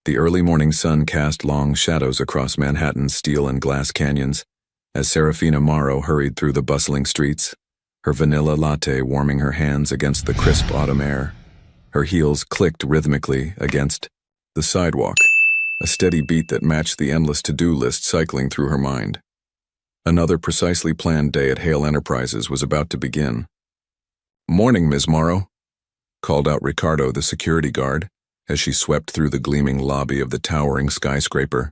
The early morning sun cast long shadows across Manhattan's steel and glass canyons as Serafina Morrow hurried through the bustling streets, her vanilla latte warming her hands against the crisp autumn air. Her heels clicked rhythmically against the sidewalk, a steady beat that matched the endless to-do list cycling through her mind. Another precisely planned day at Hale Enterprises was about to begin. "Morning, Ms. Morrow," called out Ricardo, the security guard, as she swept through the gleaming lobby of the towering skyscraper.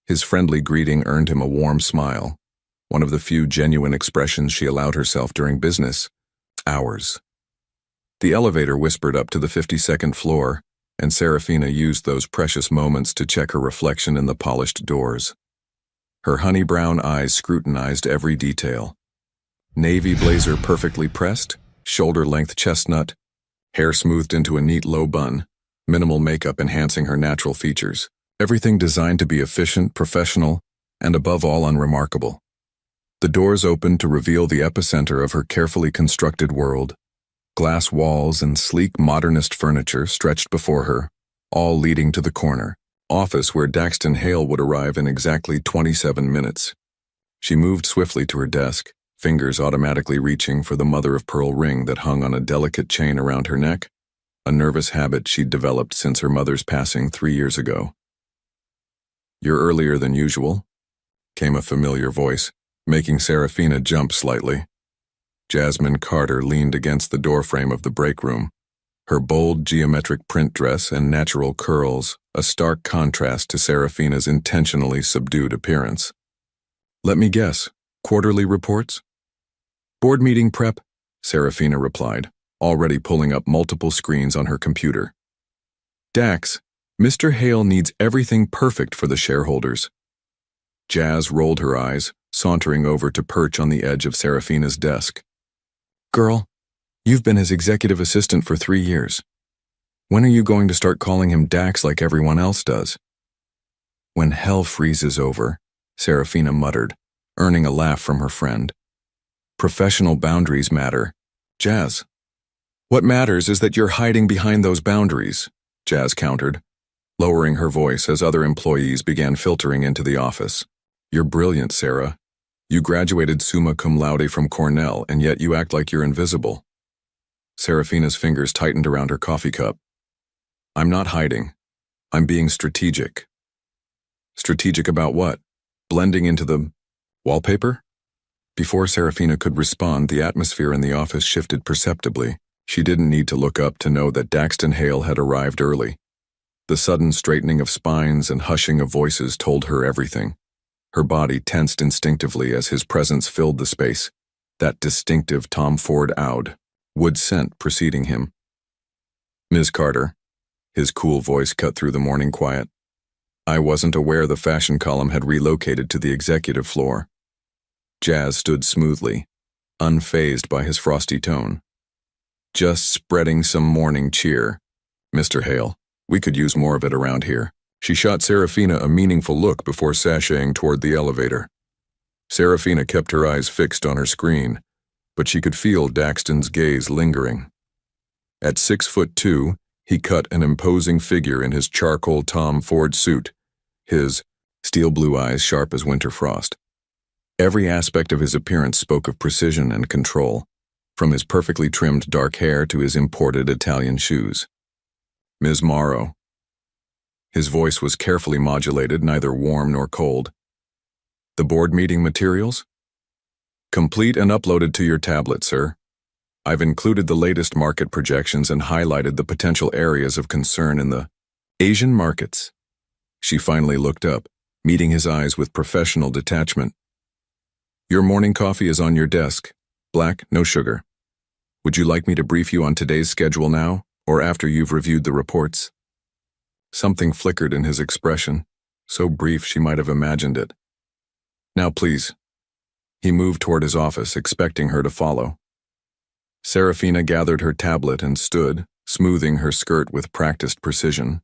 His friendly greeting earned him a warm smile, one of the few genuine expressions she allowed herself during business hours. The elevator whispered up to the 52nd floor, and Serafina used those precious moments to check her reflection in the polished doors. Her honey-brown eyes scrutinized every detail. Navy blazer perfectly pressed, shoulder-length chestnut, hair smoothed into a neat low bun, minimal makeup enhancing her natural features. Everything designed to be efficient, professional, and above all unremarkable. The doors opened to reveal the epicenter of her carefully constructed world. Glass walls and sleek modernist furniture stretched before her, all leading to the corner office where Daxton Hale would arrive in exactly 27 minutes. She moved swiftly to her desk, fingers automatically reaching for the mother-of-pearl ring that hung on a delicate chain around her neck, a nervous habit she'd developed since her mother's passing 3 years ago. "You're earlier than usual," came a familiar voice, making Serafina jump slightly. Jasmine Carter leaned against the doorframe of the break room, her bold geometric print dress and natural curls a stark contrast to Serafina's intentionally subdued appearance. "Let me guess, quarterly reports?" "Board meeting prep," Serafina replied, already pulling up multiple screens on her computer. "Dax, Mr. Hale needs everything perfect for the shareholders." Jazz rolled her eyes, sauntering over to perch on the edge of Serafina's desk. "Girl, you've been his executive assistant for 3 years. When are you going to start calling him Dax like everyone else does?" "When hell freezes over," Serafina muttered, earning a laugh from her friend. "Professional boundaries matter." "Jazz, what matters is that you're hiding behind those boundaries," Jazz countered, lowering her voice as other employees began filtering into the office. "You're brilliant, Sarah. You graduated summa cum laude from Cornell, and yet you act like you're invisible." Serafina's fingers tightened around her coffee cup. "I'm not hiding. I'm being strategic." "Strategic about what? Blending into the wallpaper?" Before Serafina could respond, the atmosphere in the office shifted perceptibly. She didn't need to look up to know that Daxton Hale had arrived early. The sudden straightening of spines and hushing of voices told her everything. Her body tensed instinctively as his presence filled the space, that distinctive Tom Ford Oud, wood scent preceding him. "Ms. Carter," his cool voice cut through the morning quiet. "I wasn't aware the fashion column had relocated to the executive floor." Jazz stood smoothly, unfazed by his frosty tone. "Just spreading some morning cheer. Mr. Hale, we could use more of it around here." She shot Serafina a meaningful look before sashaying toward the elevator. Serafina kept her eyes fixed on her screen, but she could feel Daxton's gaze lingering. At 6'2", he cut an imposing figure in his charcoal Tom Ford suit, his steel blue eyes sharp as winter frost. Every aspect of his appearance spoke of precision and control, from his perfectly trimmed dark hair to his imported Italian shoes. "Ms. Morrow." His voice was carefully modulated, neither warm nor cold. "The board meeting materials?" "Complete and uploaded to your tablet, sir. I've included the latest market projections and highlighted the potential areas of concern in the Asian markets." She finally looked up, meeting his eyes with professional detachment. "Your morning coffee is on your desk. Black, no sugar. Would you like me to brief you on today's schedule now, or after you've reviewed the reports?" Something flickered in his expression, so brief she might have imagined it. "Now, please." He moved toward his office, expecting her to follow. Serafina gathered her tablet and stood, smoothing her skirt with practiced precision.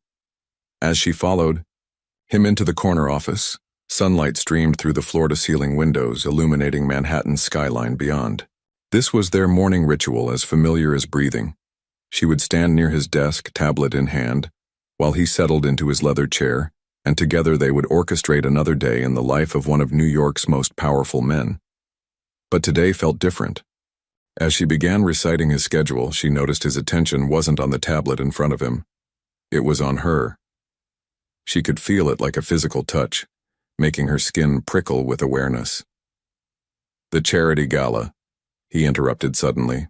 As she followed him into the corner office, sunlight streamed through the floor-to-ceiling windows, illuminating Manhattan's skyline beyond. This was their morning ritual, as familiar as breathing. She would stand near his desk, tablet in hand, while he settled into his leather chair, and together they would orchestrate another day in the life of one of New York's most powerful men. But today felt different. As she began reciting his schedule, she noticed his attention wasn't on the tablet in front of him. It was on her. She could feel it like a physical touch, making her skin prickle with awareness. "The charity gala," he interrupted suddenly.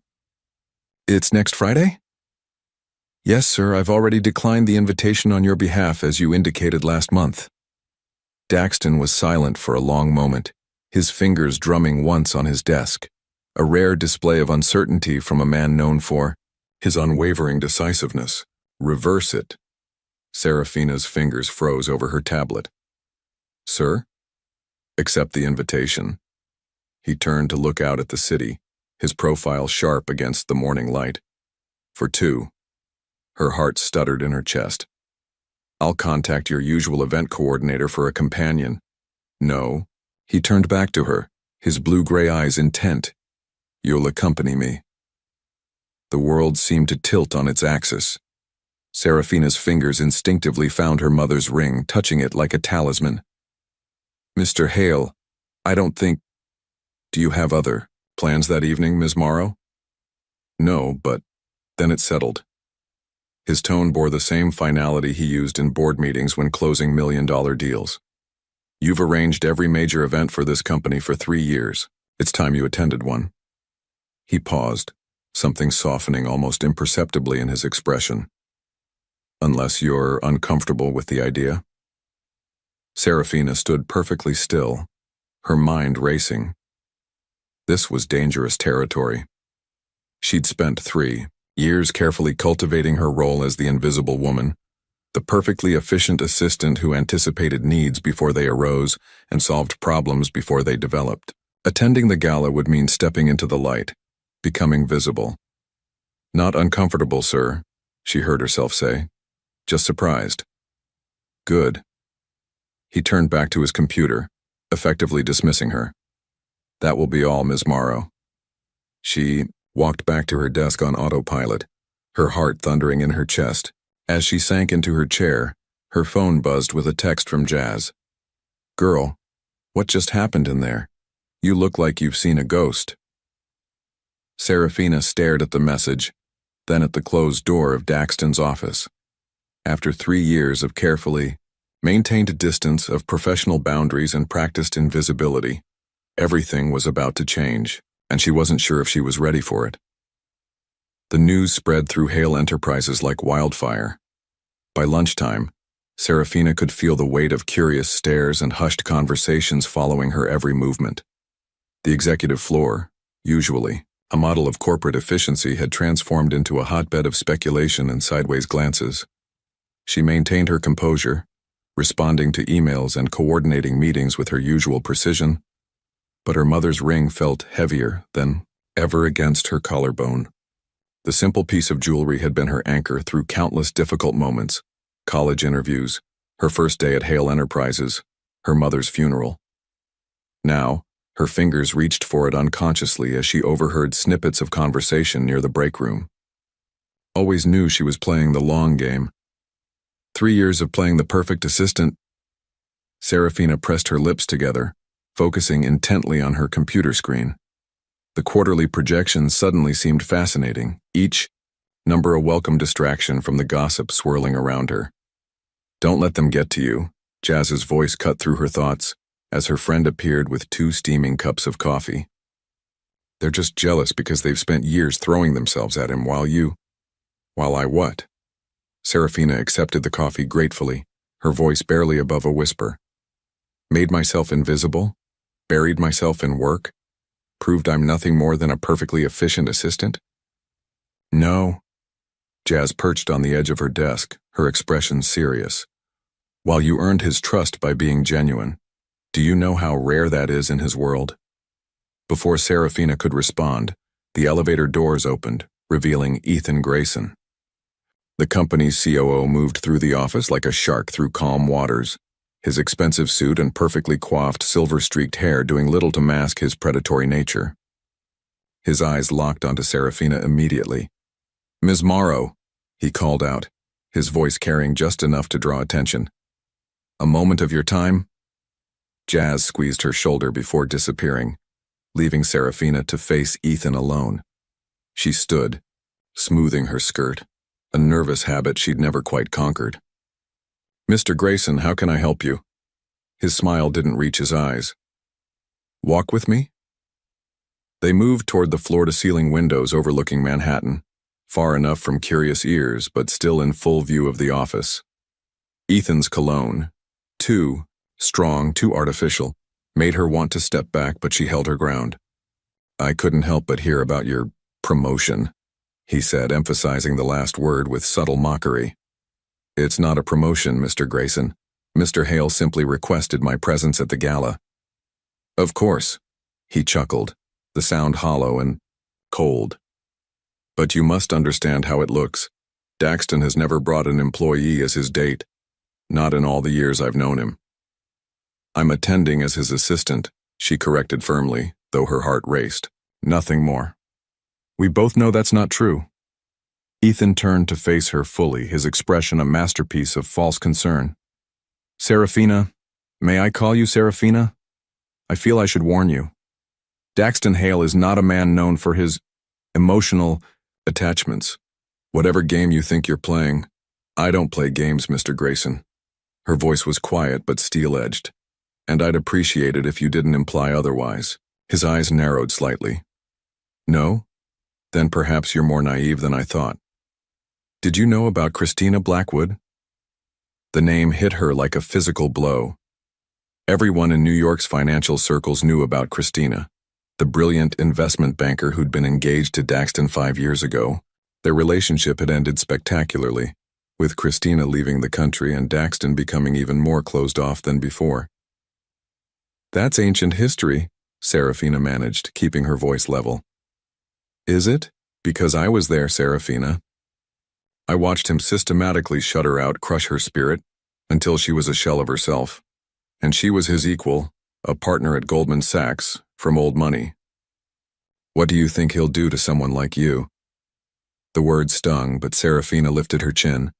"It's next Friday?" "Yes, sir, I've already declined the invitation on your behalf as you indicated last month." Daxton was silent for a long moment, his fingers drumming once on his desk, a rare display of uncertainty from a man known for his unwavering decisiveness. "Reverse it." Serafina's fingers froze over her tablet. "Sir?" "Accept the invitation." He turned to look out at the city, his profile sharp against the morning light. "For two." Her heart stuttered in her chest. "I'll contact your usual event coordinator for a companion." "No." He turned back to her, his blue-gray eyes intent. "You'll accompany me." The world seemed to tilt on its axis. Serafina's fingers instinctively found her mother's ring, touching it like a talisman. "Mr. Hale, I don't think... Do you have other plans that evening, Ms. Morrow?" "No, but..." Then it settled. His tone bore the same finality he used in board meetings when closing million-dollar deals. "You've arranged every major event for this company for 3 years. It's time you attended one." He paused, something softening almost imperceptibly in his expression. "Unless you're uncomfortable with the idea?" Serafina stood perfectly still, her mind racing. This was dangerous territory. She'd spent 3 years carefully cultivating her role as the invisible woman, the perfectly efficient assistant who anticipated needs before they arose and solved problems before they developed. Attending the gala would mean stepping into the light, becoming visible. "Not uncomfortable, sir," she heard herself say. "Just surprised." "Good." He turned back to his computer, effectively dismissing her. "That will be all, Ms. Morrow." She walked back to her desk on autopilot, her heart thundering in her chest. As she sank into her chair, her phone buzzed with a text from Jazz. "Girl, what just happened in there? You look like you've seen a ghost." Serafina stared at the message, then at the closed door of Daxton's office. After 3 years of carefully maintained distance, of professional boundaries and practiced invisibility, everything was about to change, and she wasn't sure if she was ready for it. The news spread through Hale Enterprises like wildfire. By lunchtime, Serafina could feel the weight of curious stares and hushed conversations following her every movement. The executive floor, usually a model of corporate efficiency, had transformed into a hotbed of speculation and sideways glances. She maintained her composure, responding to emails and coordinating meetings with her usual precision, but her mother's ring felt heavier than ever against her collarbone. The simple piece of jewelry had been her anchor through countless difficult moments: college interviews, her first day at Hale Enterprises, her mother's funeral. Now, her fingers reached for it unconsciously as she overheard snippets of conversation near the break room. Always knew she was playing the long game. 3 years of playing the perfect assistant. Serafina pressed her lips together, focusing intently on her computer screen. The quarterly projections suddenly seemed fascinating, each number a welcome distraction from the gossip swirling around her. "Don't let them get to you," Jazz's voice cut through her thoughts as her friend appeared with 2 steaming cups of coffee. "They're just jealous because they've spent years throwing themselves at him While I what?" Serafina accepted the coffee gratefully, her voice barely above a whisper. "Made myself invisible? Buried myself in work? Proved I'm nothing more than a perfectly efficient assistant?" "No." Jazz perched on the edge of her desk, her expression serious. "While you earned his trust by being genuine, do you know how rare that is in his world?" Before Serafina could respond, the elevator doors opened, revealing Ethan Grayson. The company's COO moved through the office like a shark through calm waters, his expensive suit and perfectly coiffed silver-streaked hair doing little to mask his predatory nature. His eyes locked onto Serafina immediately. "Ms. Morrow," he called out, his voice carrying just enough to draw attention. A moment of your time? Jazz squeezed her shoulder before disappearing, leaving Serafina to face Ethan alone. She stood, smoothing her skirt, a nervous habit she'd never quite conquered. "Mr. Grayson, how can I help you?" His smile didn't reach his eyes. "Walk with me?" They moved toward the floor-to-ceiling windows overlooking Manhattan, far enough from curious ears but still in full view of the office. Ethan's cologne, too strong, too artificial, made her want to step back, but she held her ground. "I couldn't help but hear about your promotion," he said, emphasizing the last word with subtle mockery. "It's not a promotion, Mr. Grayson. Mr. Hale simply requested my presence at the gala." "Of course," he chuckled, the sound hollow and cold. "But you must understand how it looks. Daxton has never brought an employee as his date. Not in all the years I've known him." "I'm attending as his assistant," she corrected firmly, though her heart raced. "Nothing more." "We both know that's not true." Ethan turned to face her fully, his expression a masterpiece of false concern. "Serafina, may I call you Serafina? I feel I should warn you. Daxton Hale is not a man known for his emotional attachments. Whatever game you think you're playing, I don't play games, Mr. Grayson." Her voice was quiet but steel-edged, "and I'd appreciate it if you didn't imply otherwise." His eyes narrowed slightly. "No? Then perhaps you're more naive than I thought. Did you know about Christina Blackwood?" The name hit her like a physical blow. Everyone in New York's financial circles knew about Christina, the brilliant investment banker who'd been engaged to Daxton 5 years ago. Their relationship had ended spectacularly, with Christina leaving the country and Daxton becoming even more closed off than before. "That's ancient history," Serafina managed, keeping her voice level. "Is it? Because I was there, Serafina. I watched him systematically shut her out, crush her spirit, until she was a shell of herself. And she was his equal, a partner at Goldman Sachs, from old money. What do you think he'll do to someone like you?" The words stung, but Serafina lifted her chin.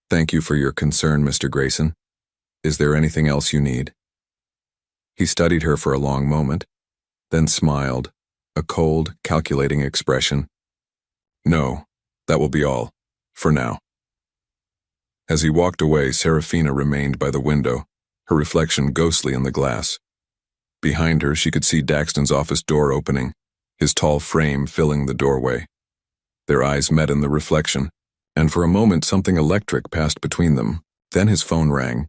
"Thank you for your concern, Mr. Grayson. Is there anything else you need?" He studied her for a long moment, then smiled, a cold, calculating expression. "No, that will be all, for now." As he walked away, Serafina remained by the window, her reflection ghostly in the glass. Behind her, she could see Daxton's office door opening, his tall frame filling the doorway. Their eyes met in the reflection, and for a moment something electric passed between them. Then his phone rang,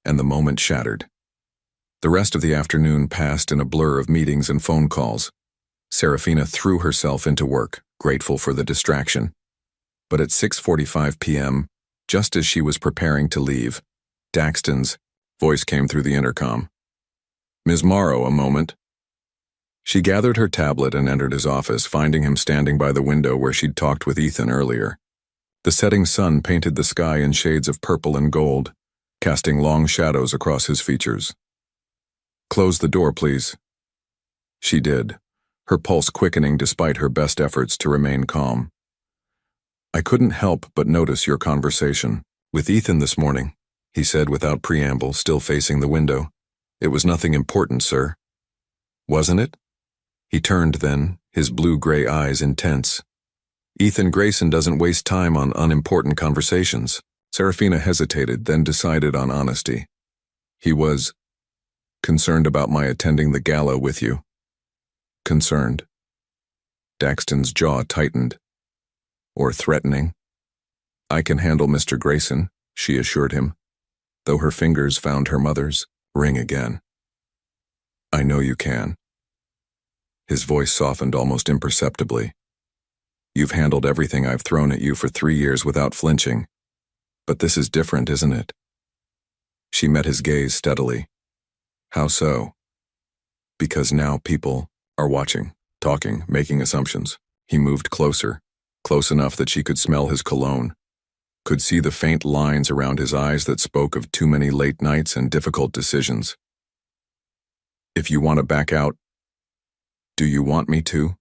and the moment shattered. The rest of the afternoon passed in a blur of meetings and phone calls. Serafina threw herself into work, grateful for the distraction. But at 6:45 p.m., just as she was preparing to leave, Daxton's voice came through the intercom. "Ms. Morrow, a moment." She gathered her tablet and entered his office, finding him standing by the window where she'd talked with Ethan earlier. The setting sun painted the sky in shades of purple and gold, casting long shadows across his features. "Close the door, please." She did, her pulse quickening despite her best efforts to remain calm. "I couldn't help but notice your conversation with Ethan this morning," he said without preamble, still facing the window. "It was nothing important, sir." "Wasn't it?" He turned then, his blue-gray eyes intense. "Ethan Grayson doesn't waste time on unimportant conversations." Serafina hesitated, then decided on honesty. "He was concerned about my attending the gala with you." "Concerned?" Daxton's jaw tightened. "Or threatening?" "I can handle Mr. Grayson," she assured him, though her fingers found her mother's ring again. "I know you can." His voice softened almost imperceptibly. "You've handled everything I've thrown at you for 3 years without flinching. But this is different, isn't it?" She met his gaze steadily. "How so?" "Because now people are watching, talking, making assumptions." He moved closer, close enough that she could smell his cologne, could see the faint lines around his eyes that spoke of too many late nights and difficult decisions. "If you want to back out, do you want me to?"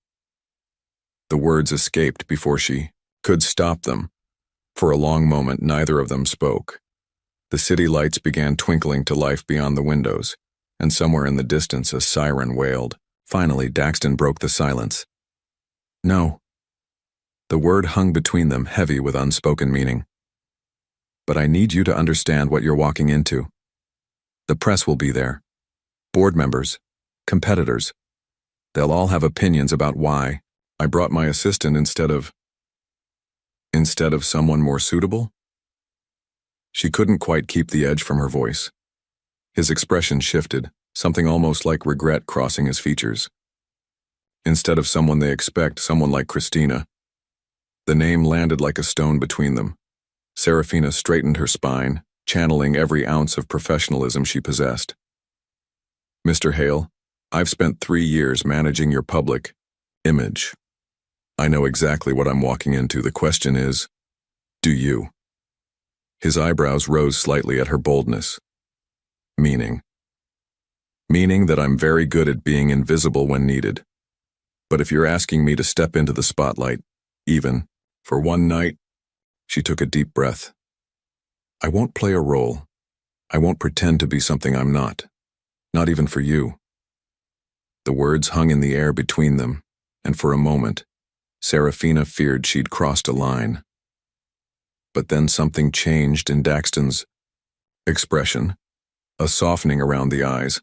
The words escaped before she could stop them. For a long moment, neither of them spoke. The city lights began twinkling to life beyond the windows, and somewhere in the distance a siren wailed. Finally, Daxton broke the silence. No. The word hung between them, heavy with unspoken meaning. But I need you to understand what you're walking into. The press will be there. Board members, competitors. They'll all have opinions about why I brought my assistant instead of someone more suitable? She couldn't quite keep the edge from her voice. His expression shifted, something almost like regret crossing his features. Instead of someone they expect, someone like Christina. The name landed like a stone between them. Serafina straightened her spine, channeling every ounce of professionalism she possessed. Mr. Hale, I've spent 3 years managing your public image. I know exactly what I'm walking into. The question is, do you? His eyebrows rose slightly at her boldness. Meaning that I'm very good at being invisible when needed. But if you're asking me to step into the spotlight, even for one night, she took a deep breath. I won't play a role. I won't pretend to be something I'm not. Not even for you. The words hung in the air between them, and for a moment, Serafina feared she'd crossed a line. But then something changed in Daxton's expression, a softening around the eyes,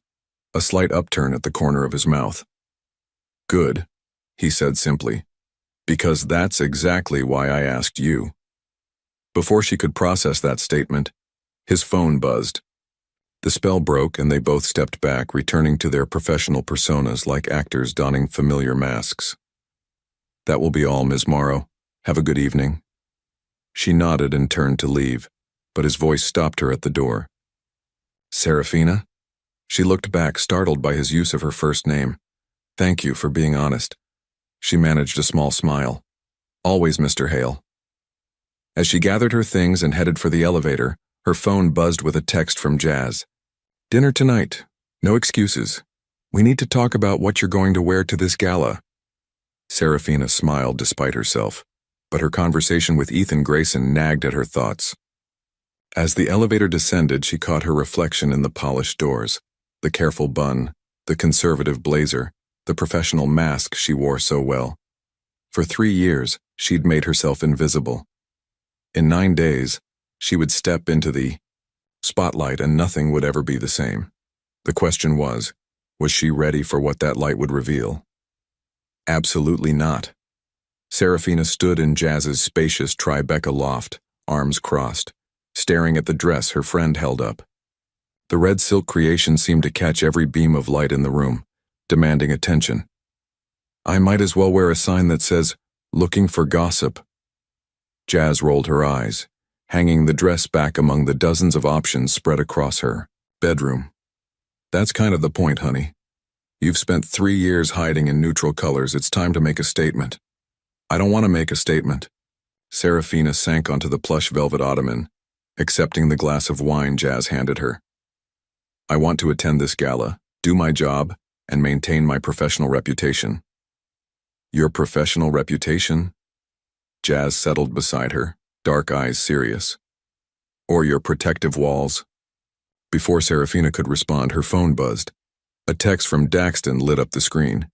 a slight upturn at the corner of his mouth. Good, he said simply, because that's exactly why I asked you. Before she could process that statement, his phone buzzed. The spell broke and they both stepped back, returning to their professional personas like actors donning familiar masks. That will be all, Ms. Morrow. Have a good evening. She nodded and turned to leave, but his voice stopped her at the door. Serafina? She looked back, startled by his use of her first name. Thank you for being honest. She managed a small smile. Always, Mr. Hale. As she gathered her things and headed for the elevator, her phone buzzed with a text from Jazz. Dinner tonight. No excuses. We need to talk about what you're going to wear to this gala. Serafina smiled despite herself, but her conversation with Ethan Grayson nagged at her thoughts. As the elevator descended, she caught her reflection in the polished doors, the careful bun, the conservative blazer, the professional mask she wore so well. For 3 years, she'd made herself invisible. In 9 days, she would step into the spotlight and nothing would ever be the same. The question was she ready for what that light would reveal? Absolutely not. Serafina stood in Jazz's spacious Tribeca loft, arms crossed, staring at the dress her friend held up. The red silk creation seemed to catch every beam of light in the room, demanding attention. I might as well wear a sign that says, "Looking for gossip." Jazz rolled her eyes, hanging the dress back among the dozens of options spread across her bedroom. That's kind of the point, honey. You've spent 3 years hiding in neutral colors. It's time to make a statement. I don't want to make a statement. Serafina sank onto the plush velvet ottoman, accepting the glass of wine Jazz handed her. I want to attend this gala, do my job, and maintain my professional reputation. Your professional reputation? Jazz settled beside her, dark eyes serious. Or your protective walls? Before Serafina could respond, her phone buzzed. A text from Daxton lit up the screen.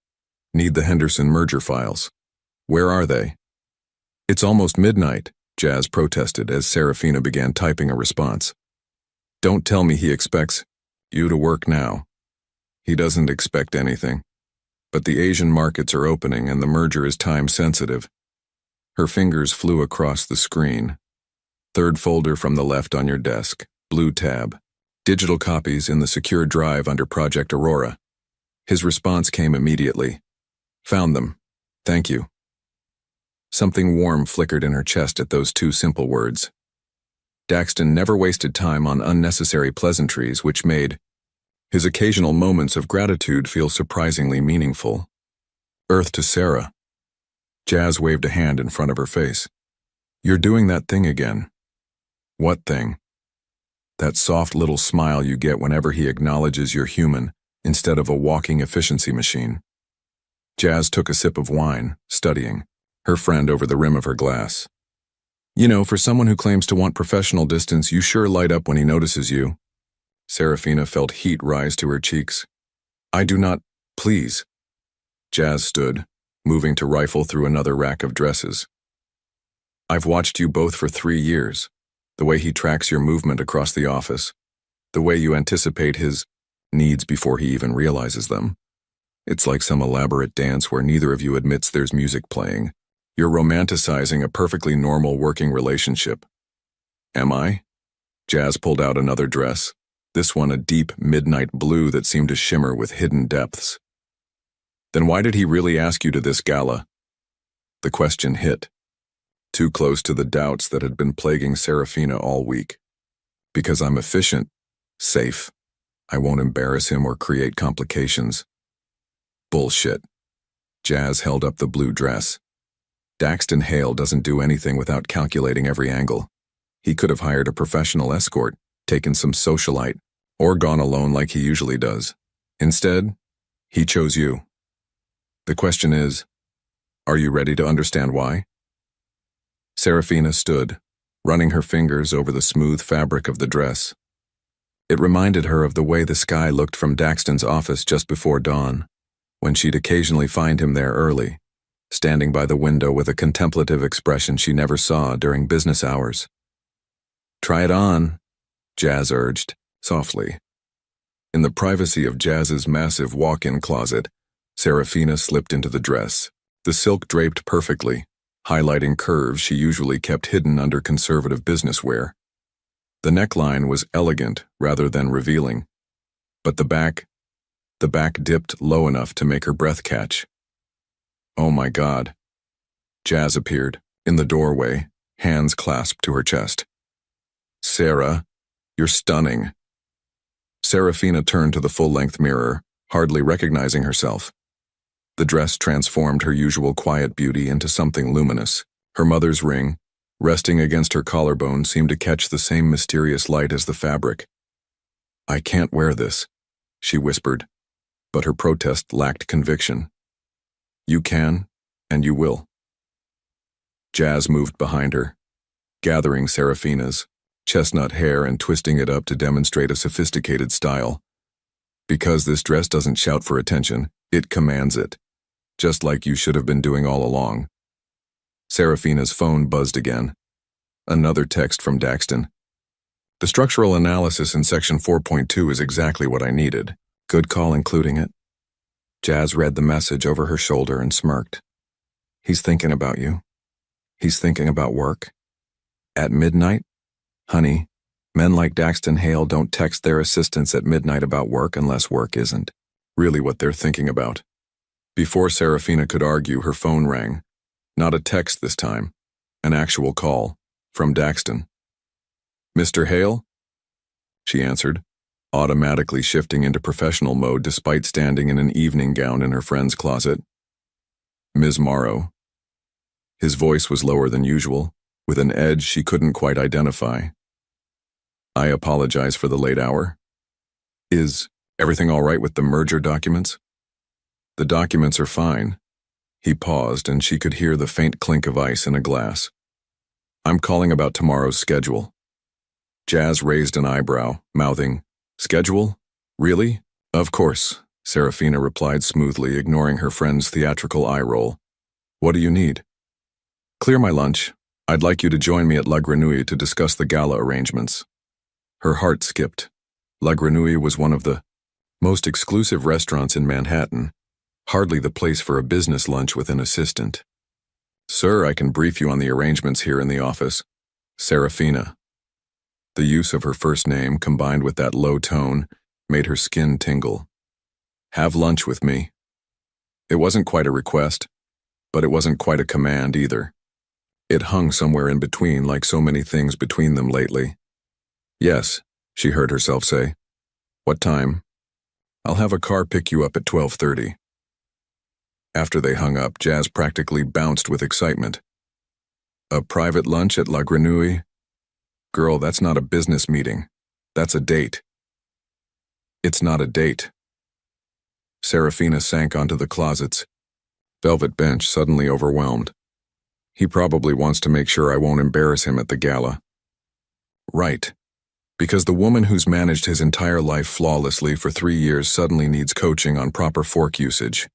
Need the Henderson merger files. Where are they? It's almost midnight, Jazz protested as Serafina began typing a response. Don't tell me he expects you to work now. He doesn't expect anything. But the Asian markets are opening and the merger is time sensitive. Her fingers flew across the screen. Third folder from the left on your desk, blue tab. Digital copies in the secure drive under Project Aurora. His response came immediately. Found them. Thank you. Something warm flickered in her chest at those 2 simple words. Daxton never wasted time on unnecessary pleasantries, which made his occasional moments of gratitude feel surprisingly meaningful. Earth to Sarah. Jazz waved a hand in front of her face. You're doing that thing again. What thing? That soft little smile you get whenever he acknowledges you're human instead of a walking efficiency machine. Jazz took a sip of wine, studying her friend over the rim of her glass. You know, for someone who claims to want professional distance, you sure light up when he notices you. Serafina felt heat rise to her cheeks. I do not, please. Jazz stood, moving to rifle through another rack of dresses. I've watched you both for 3 years. The way he tracks your movement across the office. The way you anticipate his needs before he even realizes them. It's like some elaborate dance where neither of you admits there's music playing. You're romanticizing a perfectly normal working relationship. Am I? Jazz pulled out another dress, this one a deep midnight blue that seemed to shimmer with hidden depths. Then why did he really ask you to this gala? The question hit, too close to the doubts that had been plaguing Serafina all week. Because I'm efficient, safe. I won't embarrass him or create complications. Bullshit. Jazz held up the blue dress. Daxton Hale doesn't do anything without calculating every angle. He could have hired a professional escort, taken some socialite, or gone alone like he usually does. Instead, he chose you. The question is, are you ready to understand why? Serafina stood, running her fingers over the smooth fabric of the dress. It reminded her of the way the sky looked from Daxton's office just before dawn, when she'd occasionally find him there early, standing by the window with a contemplative expression she never saw during business hours. Try it on, Jazz urged, softly. In the privacy of Jazz's massive walk-in closet, Serafina slipped into the dress, the silk draped perfectly, highlighting curves she usually kept hidden under conservative business wear. The neckline was elegant rather than revealing, but the back dipped low enough to make her breath catch. Oh my God. Jazz appeared, in the doorway, hands clasped to her chest. Sarah, you're stunning. Serafina turned to the full-length mirror, hardly recognizing herself. The dress transformed her usual quiet beauty into something luminous. Her mother's ring, resting against her collarbone, seemed to catch the same mysterious light as the fabric. I can't wear this, she whispered, but her protest lacked conviction. You can, and you will. Jazz moved behind her, gathering Serafina's chestnut hair and twisting it up to demonstrate a sophisticated style. Because this dress doesn't shout for attention, it commands it, just like you should have been doing all along. Serafina's phone buzzed again. Another text from Daxton. The structural analysis in section 4.2 is exactly what I needed. Good call including it. Jazz read the message over her shoulder and smirked. He's thinking about you. He's thinking about work. At midnight? Honey, men like Daxton Hale don't text their assistants at midnight about work unless work isn't really what they're thinking about. Before Serafina could argue, her phone rang. Not a text this time. An actual call. From Daxton. Mr. Hale? She answered, automatically shifting into professional mode despite standing in an evening gown in her friend's closet. Ms. Morrow. His voice was lower than usual, with an edge she couldn't quite identify. I apologize for the late hour. Is everything all right with the merger documents? The documents are fine. He paused, and she could hear the faint clink of ice in a glass. I'm calling about tomorrow's schedule. Jazz raised an eyebrow, mouthing, Schedule? Really? Of course, Serafina replied smoothly, ignoring her friend's theatrical eye roll. What do you need? Clear my lunch. I'd like you to join me at La Grenouille to discuss the gala arrangements. Her heart skipped. La Grenouille was one of the most exclusive restaurants in Manhattan, hardly the place for a business lunch with an assistant. Sir, I can brief you on the arrangements here in the office. Serafina. The use of her first name, combined with that low tone, made her skin tingle. Have lunch with me. It wasn't quite a request, but it wasn't quite a command either. It hung somewhere in between, like so many things between them lately. Yes, she heard herself say. What time? I'll have a car pick you up at 12:30. After they hung up, Jazz practically bounced with excitement. A private lunch at La Grenouille? Girl, that's not a business meeting. That's a date. It's not a date. Serafina sank onto the closet's velvet bench, suddenly overwhelmed. He probably wants to make sure I won't embarrass him at the gala. Right. Because the woman who's managed his entire life flawlessly for 3 years suddenly needs coaching on proper fork usage.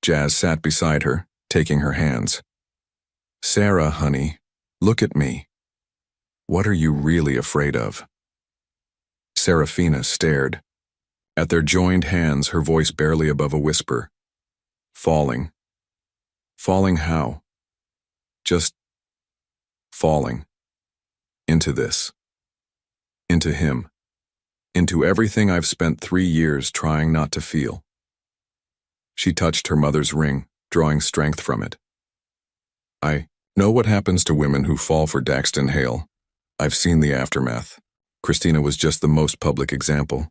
Jazz sat beside her, taking her hands. Sarah, honey, look at me. What are you really afraid of? Serafina stared. At their joined hands, her voice barely above a whisper. Falling. Falling how? Just falling. Into this. Into him. Into everything I've spent 3 years trying not to feel. She touched her mother's ring, drawing strength from it. I know what happens to women who fall for Daxton Hale. I've seen the aftermath. Christina was just the most public example.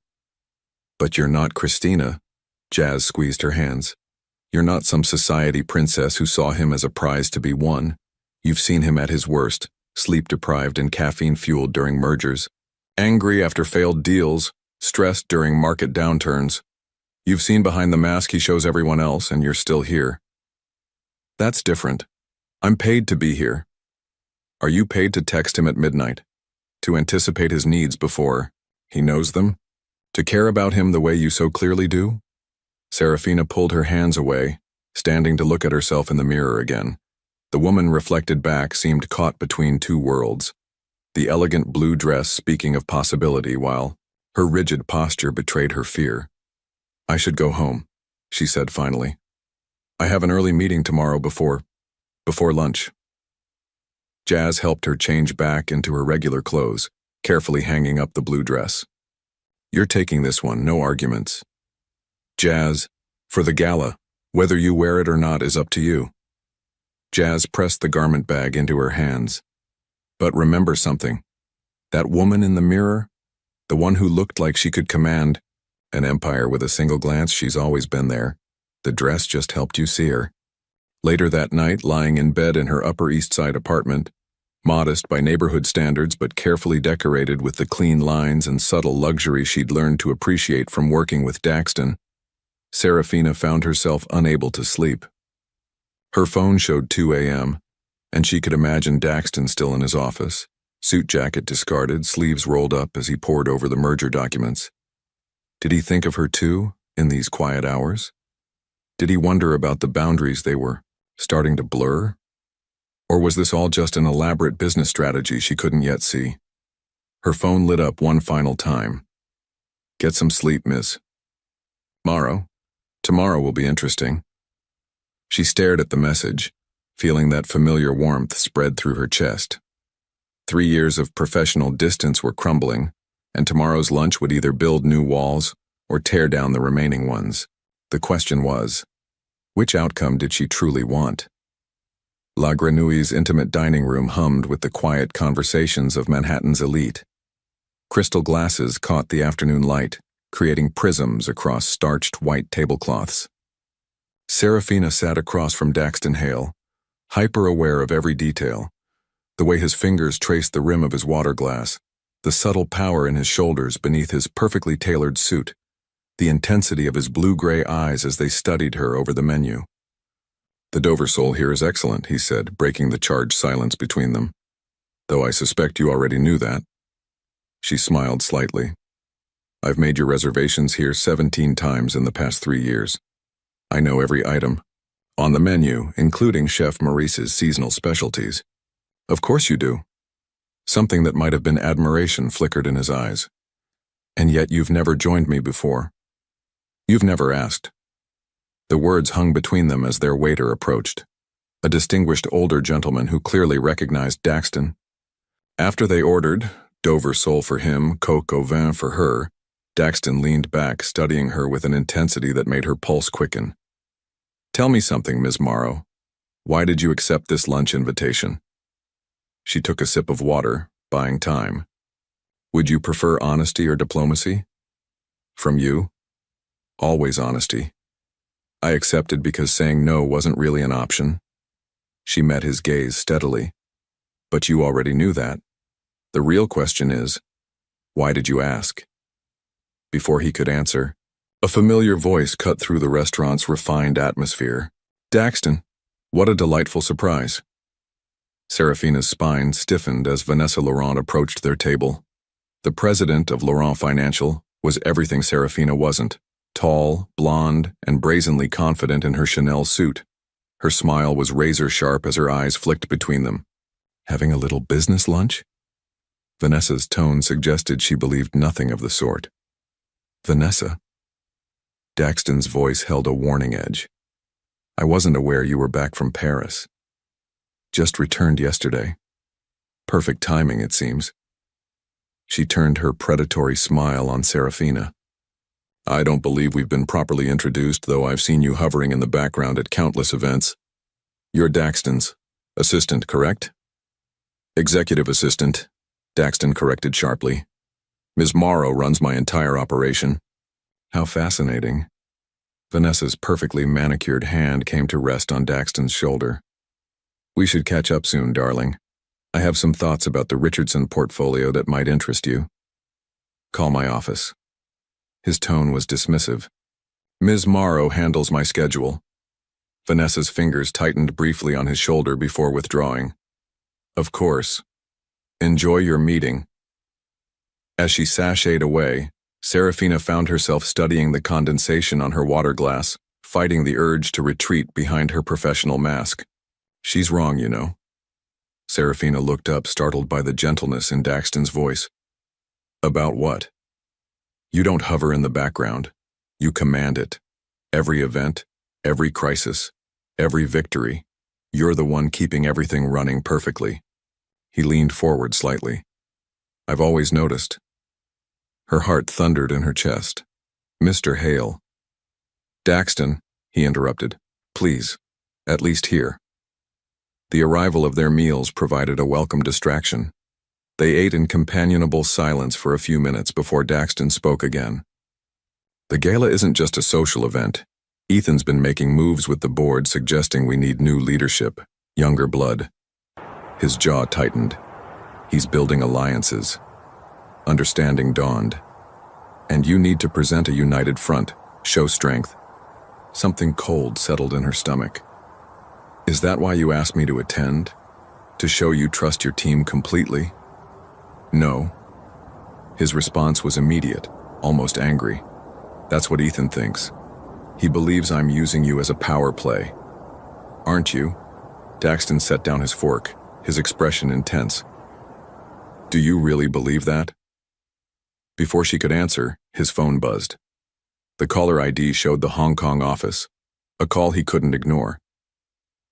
But you're not Christina. Jazz squeezed her hands. You're not some society princess who saw him as a prize to be won. You've seen him at his worst, sleep-deprived and caffeine-fueled during mergers, angry after failed deals, stressed during market downturns. You've seen behind the mask he shows everyone else, and you're still here. That's different. I'm paid to be here. Are you paid to text him at midnight? To anticipate his needs before he knows them? To care about him the way you so clearly do? Serafina pulled her hands away, standing to look at herself in the mirror again. The woman reflected back seemed caught between two worlds. The elegant blue dress speaking of possibility, while her rigid posture betrayed her fear. I should go home, she said finally. I have an early meeting tomorrow before lunch. Jazz helped her change back into her regular clothes, carefully hanging up the blue dress. You're taking this one, no arguments. Jazz, for the gala, whether you wear it or not is up to you. Jazz pressed the garment bag into her hands. But remember something. That woman in the mirror, the one who looked like she could command an empire with a single glance, she's always been there. The dress just helped you see her. Later that night, lying in bed in her Upper East Side apartment, modest by neighborhood standards but carefully decorated with the clean lines and subtle luxury she'd learned to appreciate from working with Daxton, Serafina found herself unable to sleep. Her phone showed 2 a.m., and she could imagine Daxton still in his office, suit jacket discarded, sleeves rolled up as he pored over the merger documents. Did he think of her too, in these quiet hours? Did he wonder about the boundaries they were starting to blur? Or was this all just an elaborate business strategy she couldn't yet see? Her phone lit up one final time. Get some sleep, miss. Tomorrow will be interesting. She stared at the message, feeling that familiar warmth spread through her chest. 3 years of professional distance were crumbling, and tomorrow's lunch would either build new walls or tear down the remaining ones. The question was, which outcome did she truly want? La Grenouille's intimate dining room hummed with the quiet conversations of Manhattan's elite. Crystal glasses caught the afternoon light, creating prisms across starched white tablecloths. Serafina sat across from Daxton Hale, hyper-aware of every detail, the way his fingers traced the rim of his water glass, the subtle power in his shoulders beneath his perfectly tailored suit, the intensity of his blue-gray eyes as they studied her over the menu. The Dover sole here is excellent, he said, breaking the charged silence between them. Though I suspect you already knew that. She smiled slightly. I've made your reservations here 17 times in the past 3 years. I know every item on the menu, including Chef Maurice's seasonal specialties. Of course you do. Something that might have been admiration flickered in his eyes. And yet you've never joined me before. You've never asked. The words hung between them as their waiter approached, a distinguished older gentleman who clearly recognized Daxton. After they ordered, Dover sole for him, coq au vin for her, Daxton leaned back, studying her with an intensity that made her pulse quicken. Tell me something, Ms. Morrow. Why did you accept this lunch invitation? She took a sip of water, buying time. Would you prefer honesty or diplomacy? From you? Always honesty. I accepted because saying no wasn't really an option. She met his gaze steadily. But you already knew that. The real question is, why did you ask? Before he could answer, a familiar voice cut through the restaurant's refined atmosphere. Daxton, What a delightful surprise. Serafina's spine stiffened as Vanessa Laurent approached their table. The president of Laurent Financial was everything Serafina wasn't: tall, blonde, and brazenly confident in her Chanel suit. Her smile was razor-sharp as her eyes flicked between them. Having a little business lunch? Vanessa's tone suggested she believed nothing of the sort. Vanessa? Daxton's voice held a warning edge. I wasn't aware you were back from Paris. Just returned yesterday. Perfect timing, it seems. She turned her predatory smile on Serafina. I don't believe we've been properly introduced, though I've seen you hovering in the background at countless events. You're Daxton's assistant, correct? Executive assistant, Daxton corrected sharply. Ms. Morrow runs my entire operation. How fascinating. Vanessa's perfectly manicured hand came to rest on Daxton's shoulder. We should catch up soon, darling. I have some thoughts about the Richardson portfolio that might interest you. Call my office. His tone was dismissive. Ms. Morrow handles my schedule. Vanessa's fingers tightened briefly on his shoulder before withdrawing. Of course. Enjoy your meeting. As she sashayed away, Serafina found herself studying the condensation on her water glass, fighting the urge to retreat behind her professional mask. She's wrong, you know. Serafina looked up, startled by the gentleness in Daxton's voice. About what? You don't hover in the background. You command it. Every event, every crisis, every victory. You're the one keeping everything running perfectly. He leaned forward slightly. I've always noticed. Her heart thundered in her chest. Mr. Hale. Daxton, he interrupted. Please, at least here. The arrival of their meals provided a welcome distraction. They ate in companionable silence for a few minutes before Daxton spoke again. The gala isn't just a social event. Ethan's been making moves with the board suggesting we need new leadership, younger blood. His jaw tightened. He's building alliances. Understanding dawned. And you need to present a united front, show strength. Something cold settled in her stomach. Is that why you asked me to attend? To show you trust your team completely? No. His response was immediate, almost angry. That's what Ethan thinks. He believes I'm using you as a power play. Aren't you? Daxton set down his fork, his expression intense. Do you really believe that? Before she could answer, his phone buzzed. The caller ID showed the Hong Kong office, a call he couldn't ignore.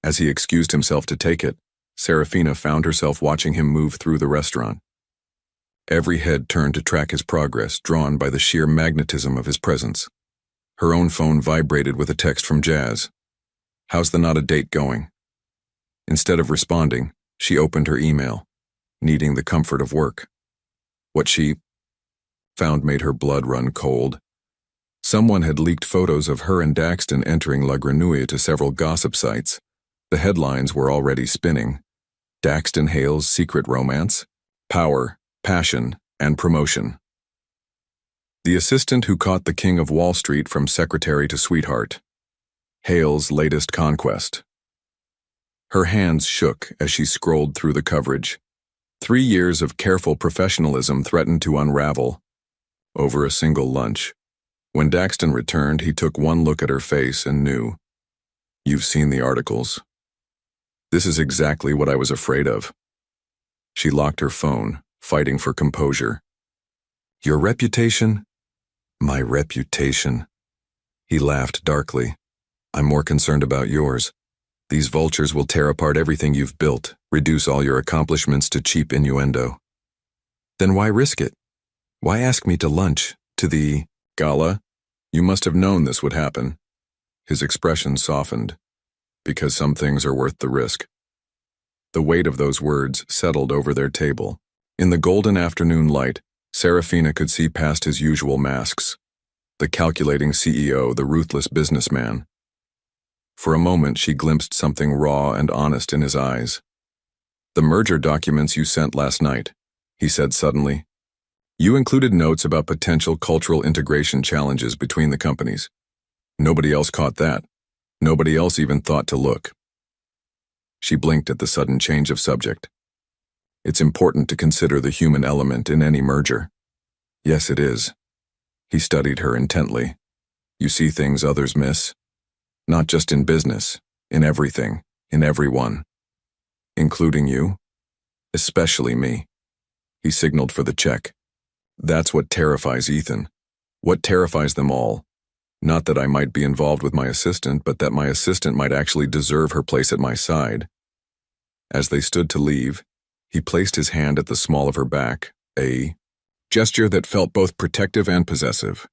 As he excused himself to take it, Serafina found herself watching him move through the restaurant. Every head turned to track his progress, drawn by the sheer magnetism of his presence. Her own phone vibrated with a text from Jazz. How's the not a date going? Instead of responding, she opened her email, needing the comfort of work. What she found made her blood run cold. Someone had leaked photos of her and Daxton entering La Grenouille to several gossip sites. The headlines were already spinning. Daxton Hale's secret romance, power, passion, and promotion. The assistant who caught the King of Wall Street from secretary to sweetheart. Hale's latest conquest. Her hands shook as she scrolled through the coverage. 3 years of careful professionalism threatened to unravel over a single lunch. When Daxton returned, he took one look at her face and knew. You've seen the articles. This is exactly what I was afraid of. She locked her phone, fighting for composure. Your reputation? My reputation. He laughed darkly. I'm more concerned about yours. These vultures will tear apart everything you've built, reduce all your accomplishments to cheap innuendo. Then why risk it? Why ask me to lunch, to the gala? You must have known this would happen. His expression softened. Because some things are worth the risk. The weight of those words settled over their table. In the golden afternoon light, Serafina could see past his usual masks. The calculating CEO, the ruthless businessman. For a moment, she glimpsed something raw and honest in his eyes. The merger documents you sent last night, he said suddenly. You included notes about potential cultural integration challenges between the companies. Nobody else caught that. Nobody else even thought to look. She blinked at the sudden change of subject. It's important to consider the human element in any merger. Yes, it is. He studied her intently. You see things others miss. Not just in business, in everything, in everyone. Including you. Especially me. He signaled for the check. That's what terrifies Ethan. What terrifies them all. Not that I might be involved with my assistant, but that my assistant might actually deserve her place at my side. As they stood to leave, he placed his hand at the small of her back, a gesture that felt both protective and possessive.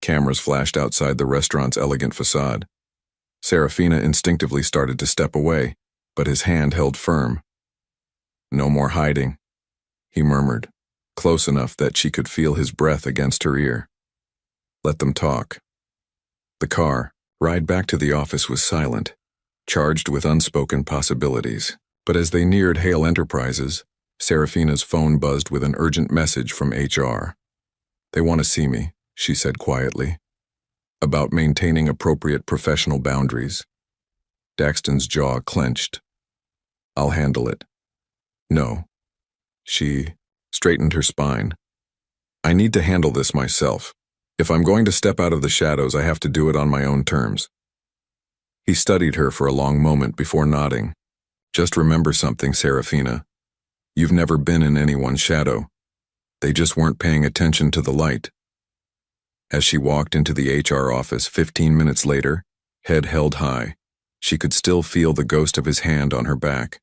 Cameras flashed outside the restaurant's elegant facade. Serafina instinctively started to step away, but his hand held firm. No more hiding, he murmured, close enough that she could feel his breath against her ear. Let them talk. The car ride back to the office was silent, charged with unspoken possibilities. But as they neared Hale Enterprises, Serafina's phone buzzed with an urgent message from HR. They want to see me, she said quietly. About maintaining appropriate professional boundaries. Daxton's jaw clenched. I'll handle it. No. She straightened her spine. I need to handle this myself. If I'm going to step out of the shadows, I have to do it on my own terms. He studied her for a long moment before nodding. Just remember something, Serafina. You've never been in anyone's shadow. They just weren't paying attention to the light. As she walked into the HR office 15 minutes later, head held high, she could still feel the ghost of his hand on her back,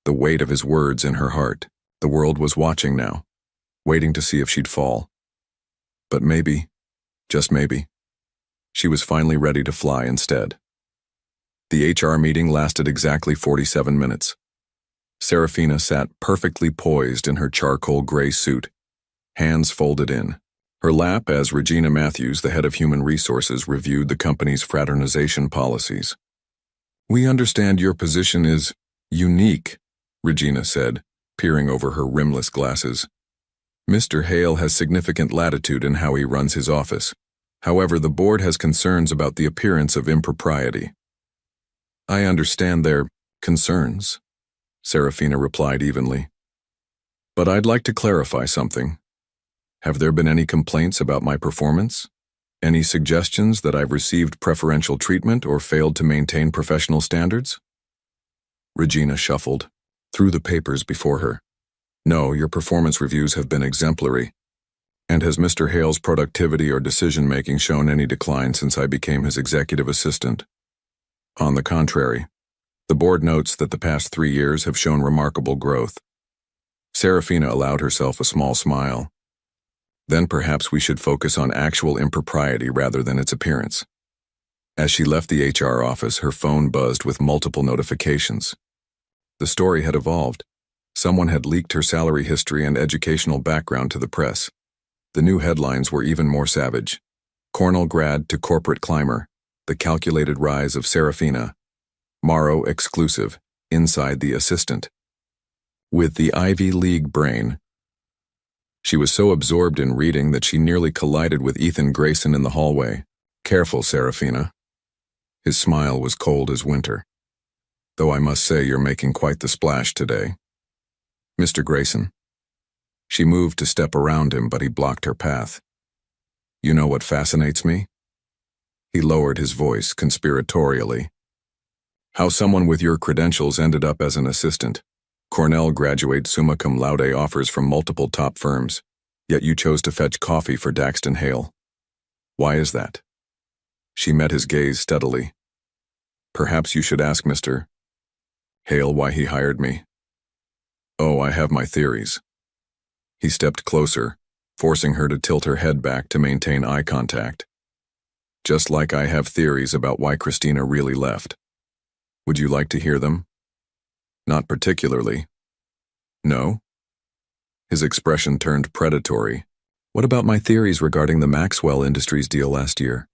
the weight of his words in her heart. The world was watching now, waiting to see if she'd fall. But maybe, just maybe, she was finally ready to fly instead. The HR meeting lasted exactly 47 minutes. Serafina sat perfectly poised in her charcoal gray suit, hands folded in. Her lap as Regina Matthews, the head of human resources, reviewed the company's fraternization policies. We understand your position is unique, Regina said, peering over her rimless glasses. Mr. Hale has significant latitude in how he runs his office. However, the board has concerns about the appearance of impropriety. I understand their concerns, Serafina replied evenly. But I'd like to clarify something. Have there been any complaints about my performance? Any suggestions that I've received preferential treatment or failed to maintain professional standards? Regina shuffled through the papers before her. No, your performance reviews have been exemplary. And has Mr. Hale's productivity or decision-making shown any decline since I became his executive assistant? On the contrary, the board notes that the past 3 years have shown remarkable growth. Serafina allowed herself a small smile. Then perhaps we should focus on actual impropriety rather than its appearance. As she left the HR office, her phone buzzed with multiple notifications. The story had evolved. Someone had leaked her salary history and educational background to the press. The new headlines were even more savage. Cornell grad to corporate climber. The calculated rise of Serafina. Morrow exclusive, inside the assistant. With the Ivy League brain. She was so absorbed in reading that she nearly collided with Ethan Grayson in the hallway. Careful, Serafina. His smile was cold as winter. Though I must say you're making quite the splash today. Mr. Grayson. She moved to step around him, but he blocked her path. You know what fascinates me? He lowered his voice conspiratorially. How someone with your credentials ended up as an assistant. Cornell graduate summa cum laude offers from multiple top firms, yet you chose to fetch coffee for Daxton Hale. Why is that? She met his gaze steadily. Perhaps you should ask Mr. Hale why he hired me. Oh, I have my theories. He stepped closer, forcing her to tilt her head back to maintain eye contact. Just like I have theories about why Christina really left. Would you like to hear them? Not particularly. No? His expression turned predatory. What about my theories regarding the Maxwell Industries deal last year?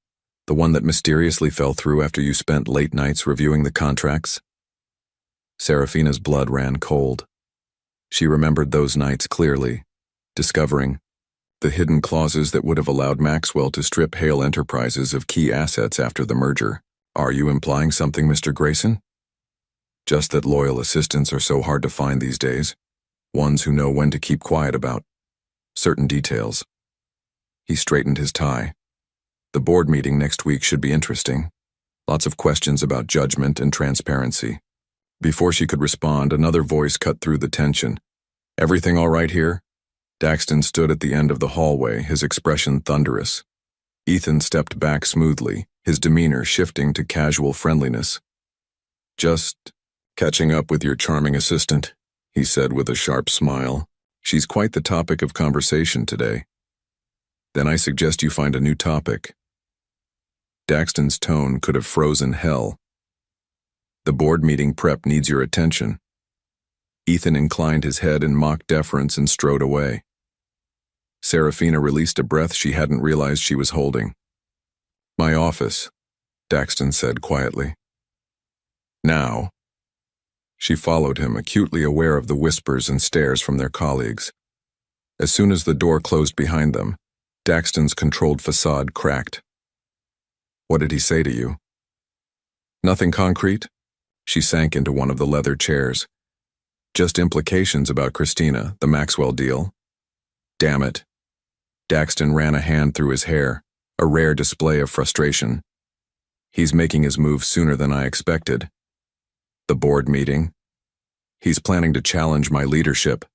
The one that mysteriously fell through after you spent late nights reviewing the contracts? Serafina's blood ran cold. She remembered those nights clearly, discovering the hidden clauses that would have allowed Maxwell to strip Hale Enterprises of key assets after the merger. Are you implying something, Mr. Grayson? Just that loyal assistants are so hard to find these days. Ones who know when to keep quiet about certain details. He straightened his tie. The board meeting next week should be interesting. Lots of questions about judgment and transparency. Before she could respond, another voice cut through the tension. "Everything all right here?" Daxton stood at the end of the hallway, his expression thunderous. Ethan stepped back smoothly, his demeanor shifting to casual friendliness. "Just catching up with your charming assistant," he said with a sharp smile. "She's quite the topic of conversation today." "Then I suggest you find a new topic." Daxton's tone could have frozen hell. "The board meeting prep needs your attention." Ethan inclined his head in mock deference and strode away. Serafina released a breath she hadn't realized she was holding. "My office," Daxton said quietly. "Now." She followed him, acutely aware of the whispers and stares from their colleagues. As soon as the door closed behind them, Daxton's controlled facade cracked. "What did he say to you?" "Nothing concrete." She sank into one of the leather chairs. "Just implications about Christina, the Maxwell deal." "Damn it." Daxton ran a hand through his hair, a rare display of frustration. "He's making his move sooner than I expected." "The board meeting?" "He's planning to challenge my leadership."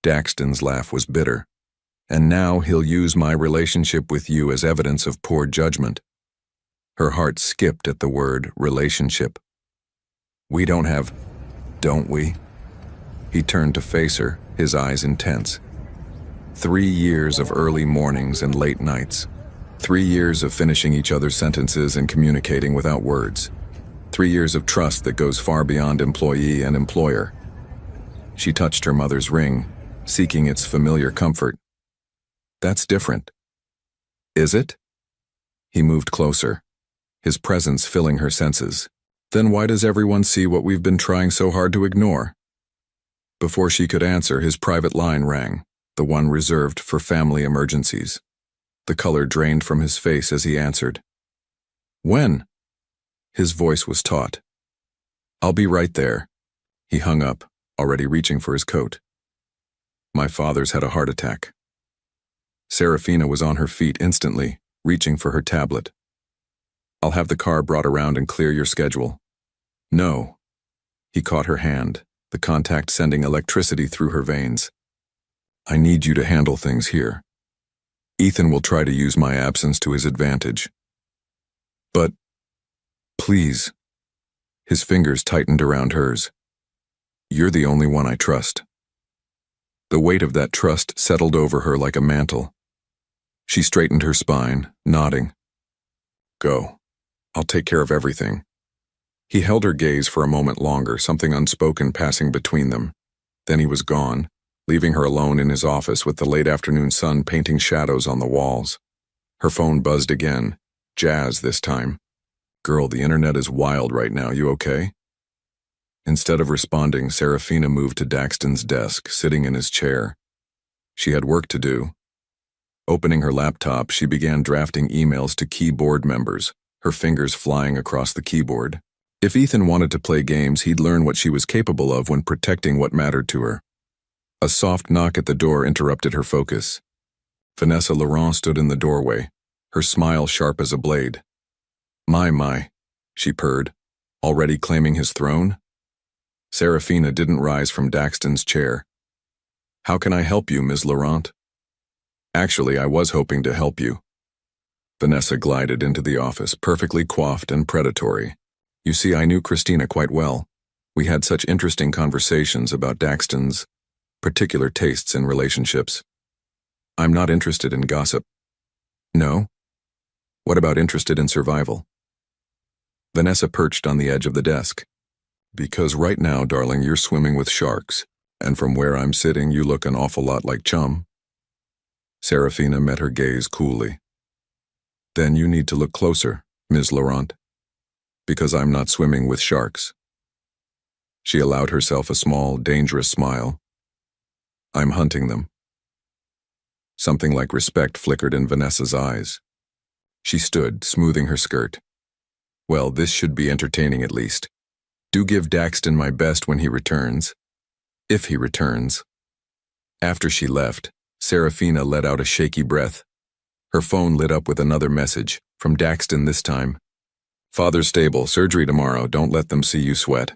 Daxton's laugh was bitter. "And now he'll use my relationship with you as evidence of poor judgment." Her heart skipped at the word relationship. "We don't have, don't we?" He turned to face her, his eyes intense. 3 years of early mornings and late nights. 3 years of finishing each other's sentences and communicating without words. 3 years of trust that goes far beyond employee and employer. She touched her mother's ring, seeking its familiar comfort. "That's different." "Is it?" He moved closer, his presence filling her senses. "Then why does everyone see what we've been trying so hard to ignore?" Before she could answer, his private line rang, the one reserved for family emergencies. The color drained from his face as he answered. "When?" His voice was taut. "I'll be right there." He hung up, already reaching for his coat. "My father's had a heart attack." Serafina was on her feet instantly, reaching for her tablet. "I'll have the car brought around and clear your schedule." "No." He caught her hand, the contact sending electricity through her veins. "I need you to handle things here. Ethan will try to use my absence to his advantage. But, please." His fingers tightened around hers. "You're the only one I trust." The weight of that trust settled over her like a mantle. She straightened her spine, nodding. "Go. I'll take care of everything." He held her gaze for a moment longer, something unspoken passing between them. Then he was gone, leaving her alone in his office with the late afternoon sun painting shadows on the walls. Her phone buzzed again, Jazz this time. "Girl, the internet is wild right now, you okay?" Instead of responding, Serafina moved to Daxton's desk, sitting in his chair. She had work to do. Opening her laptop, she began drafting emails to key board members, her fingers flying across the keyboard. If Ethan wanted to play games, he'd learn what she was capable of when protecting what mattered to her. A soft knock at the door interrupted her focus. Vanessa Laurent stood in the doorway, her smile sharp as a blade. My, she purred, already claiming his throne? Serafina didn't rise from Daxton's chair. "How can I help you, Ms. Laurent?" "Actually, I was hoping to help you." Vanessa glided into the office, perfectly coiffed and predatory. "You see, I knew Christina quite well. We had such interesting conversations about Daxton's particular tastes in relationships. I'm not interested in gossip." "No? What about interested in survival?" Vanessa perched on the edge of the desk. "Because right now, darling, you're swimming with sharks, and from where I'm sitting, you look an awful lot like Chum." Serafina met her gaze coolly. "Then you need to look closer, Ms. Laurent, because I'm not swimming with sharks." She allowed herself a small, dangerous smile. "I'm hunting them." Something like respect flickered in Vanessa's eyes. She stood, smoothing her skirt. "Well, this should be entertaining at least. Do give Daxton my best when he returns. If he returns. After she left, Serafina let out a shaky breath. Her phone lit up with another message, from Daxton this time. Father's stable, surgery tomorrow, don't let them see you sweat.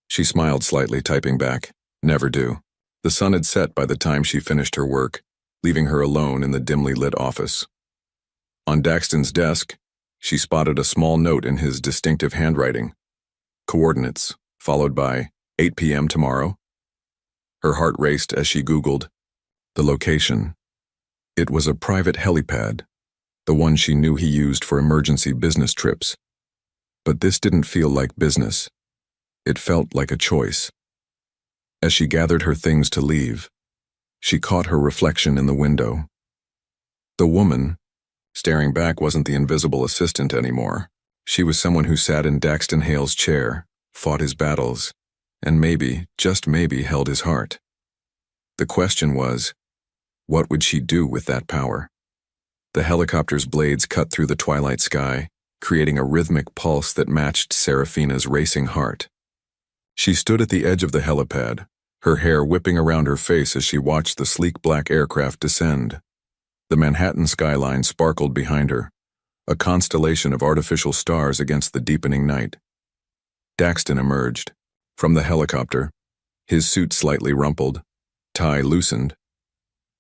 She smiled slightly, typing back, never do. The sun had set by the time she finished her work, leaving her alone in the dimly lit office. On Daxton's desk, she spotted a small note in his distinctive handwriting. Coordinates, followed by 8 p.m. tomorrow. Her heart raced as she Googled the location. It was a private helipad, the one she knew he used for emergency business trips. But this didn't feel like business. It felt like a choice. As she gathered her things to leave, she caught her reflection in the window. The woman, staring back, wasn't the invisible assistant anymore. She was someone who sat in Daxton Hale's chair, fought his battles, and maybe, just maybe, held his heart. The question was, what would she do with that power? The helicopter's blades cut through the twilight sky, creating a rhythmic pulse that matched Serafina's racing heart. She stood at the edge of the helipad, her hair whipping around her face as she watched the sleek black aircraft descend. The Manhattan skyline sparkled behind her, a constellation of artificial stars against the deepening night. Daxton emerged. From the helicopter, his suit slightly rumpled, tie loosened,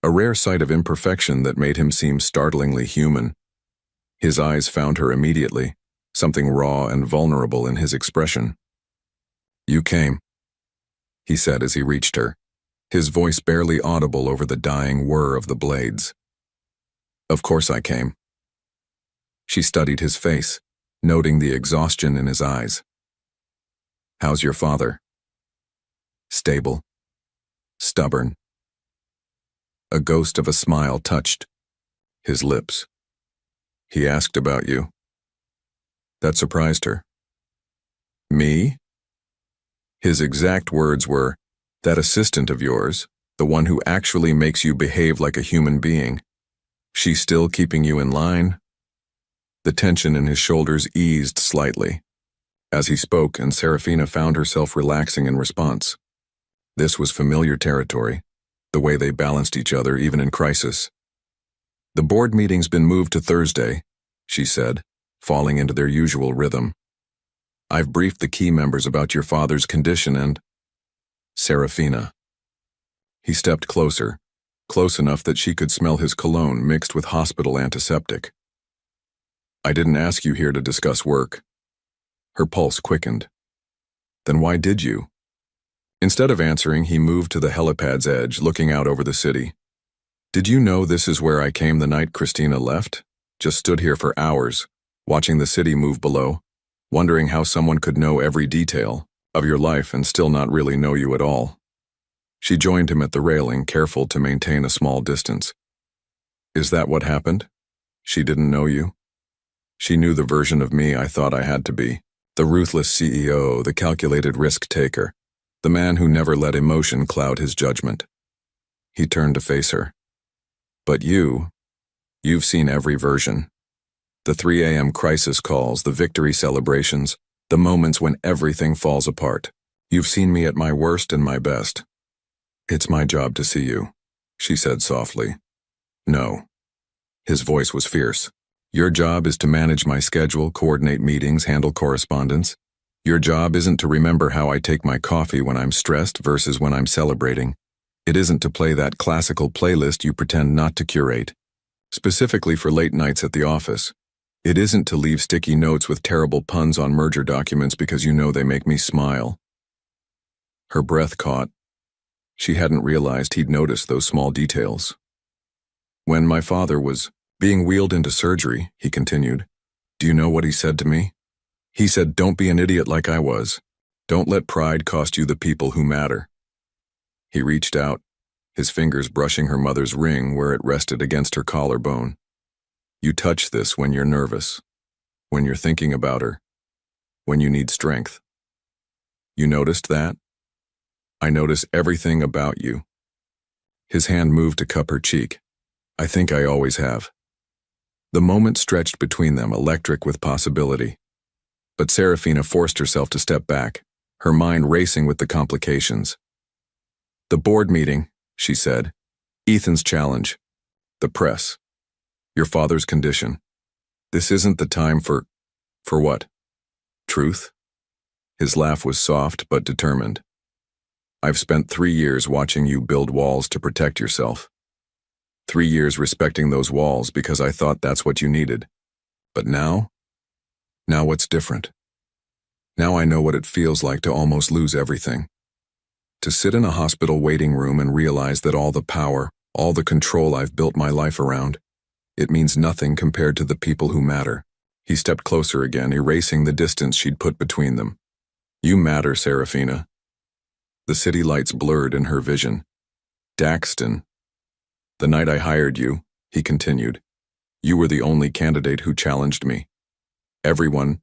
a rare sight of imperfection that made him seem startlingly human. His eyes found her immediately, something raw and vulnerable in his expression. You came, he said as he reached her, his voice barely audible over the dying whir of the blades. Of course I came. She studied his face, noting the exhaustion in his eyes. How's your father? Stable. Stubborn. A ghost of a smile touched his lips. He asked about you. That surprised her. Me? His exact words were, that assistant of yours, the one who actually makes you behave like a human being, she's still keeping you in line? The tension in his shoulders eased slightly as he spoke, and Serafina found herself relaxing in response. This was familiar territory, the way they balanced each other even in crisis. The board meeting's been moved to Thursday, she said, falling into their usual rhythm. I've briefed the key members about your father's condition and… Serafina. He stepped closer, close enough that she could smell his cologne mixed with hospital antiseptic. I didn't ask you here to discuss work. Her pulse quickened. Then why did you? Instead of answering, he moved to the helipad's edge, looking out over the city. Did you know this is where I came the night Christina left? Just stood here for hours, watching the city move below, wondering how someone could know every detail of your life and still not really know you at all. She joined him at the railing, careful to maintain a small distance. Is that what happened? She didn't know you? She knew the version of me I thought I had to be. The ruthless CEO, the calculated risk-taker, the man who never let emotion cloud his judgment. He turned to face her. But you've seen every version. The 3 a.m. crisis calls, the victory celebrations, the moments when everything falls apart. You've seen me at my worst and my best. It's my job to see you, she said softly. No. His voice was fierce. Your job is to manage my schedule, coordinate meetings, handle correspondence. Your job isn't to remember how I take my coffee when I'm stressed versus when I'm celebrating. It isn't to play that classical playlist you pretend not to curate, specifically for late nights at the office. It isn't to leave sticky notes with terrible puns on merger documents because you know they make me smile. Her breath caught. She hadn't realized he'd noticed those small details. When my father was being wheeled into surgery, he continued, do you know what he said to me? He said, don't be an idiot like I was. Don't let pride cost you the people who matter. He reached out, his fingers brushing her mother's ring where it rested against her collarbone. You touch this when you're nervous, when you're thinking about her, when you need strength. You noticed that? I notice everything about you. His hand moved to cup her cheek. I think I always have. The moment stretched between them, electric with possibility. But Serafina forced herself to step back, her mind racing with the complications. The board meeting, she said. Ethan's challenge. The press. Your father's condition. This isn't the time for what? Truth? His laugh was soft but determined. I've spent 3 years watching you build walls to protect yourself. 3 years respecting those walls because I thought that's what you needed. But now? Now what's different? Now I know what it feels like to almost lose everything. To sit in a hospital waiting room and realize that all the power, all the control I've built my life around, it means nothing compared to the people who matter. He stepped closer again, erasing the distance she'd put between them. You matter, Serafina. The city lights blurred in her vision. Daxton. The night I hired you, he continued, you were the only candidate who challenged me. Everyone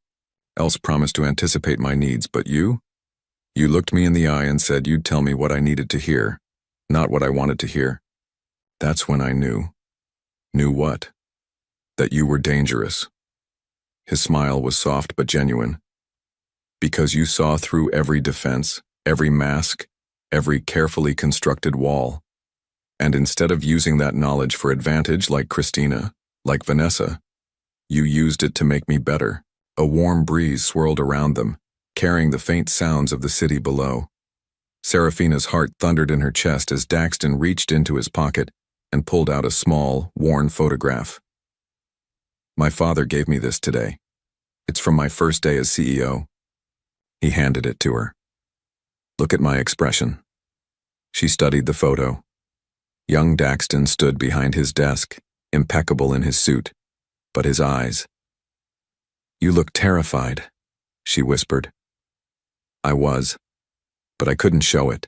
else promised to anticipate my needs, but you? You looked me in the eye and said you'd tell me what I needed to hear, not what I wanted to hear. That's when I knew. Knew what? That you were dangerous. His smile was soft but genuine. Because you saw through every defense, every mask, every carefully constructed wall. And instead of using that knowledge for advantage like Christina, like Vanessa, you used it to make me better. A warm breeze swirled around them, carrying the faint sounds of the city below. Serafina's heart thundered in her chest as Daxton reached into his pocket and pulled out a small, worn photograph. My father gave me this today. It's from my first day as CEO. He handed it to her. Look at my expression. She studied the photo. Young Daxton stood behind his desk, impeccable in his suit, but his eyes. You look terrified, she whispered. I was, but I couldn't show it.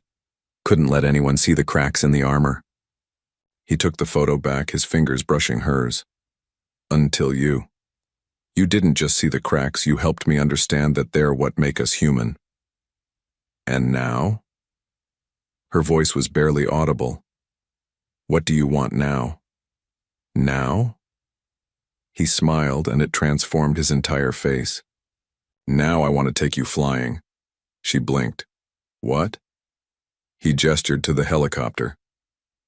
Couldn't let anyone see the cracks in the armor. He took the photo back, his fingers brushing hers. Until you. You didn't just see the cracks, you helped me understand that they're what make us human. And now? Her voice was barely audible. What do you want now? Now? He smiled, and it transformed his entire face. Now I want to take you flying. She blinked. What? He gestured to the helicopter.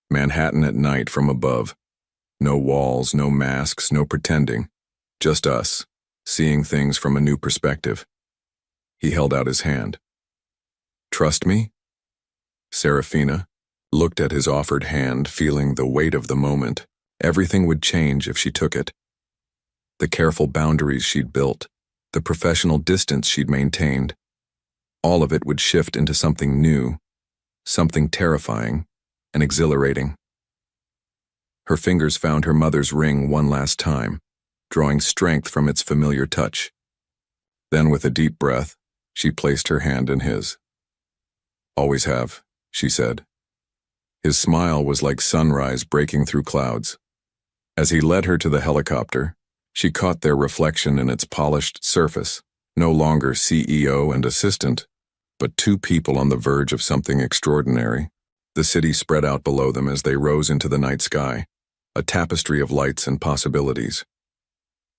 Manhattan at night from above. No walls, no masks, no pretending. Just us, seeing things from a new perspective. He held out his hand. Trust me? Serafina looked at his offered hand, feeling the weight of the moment. Everything would change if she took it. The careful boundaries she'd built, the professional distance she'd maintained, all of it would shift into something new, something terrifying and exhilarating. Her fingers found her mother's ring one last time, drawing strength from its familiar touch. Then, with a deep breath, she placed her hand in his. Always have, she said. His smile was like sunrise breaking through clouds. As he led her to the helicopter, she caught their reflection in its polished surface, no longer CEO and assistant, but two people on the verge of something extraordinary. The city spread out below them as they rose into the night sky, a tapestry of lights and possibilities.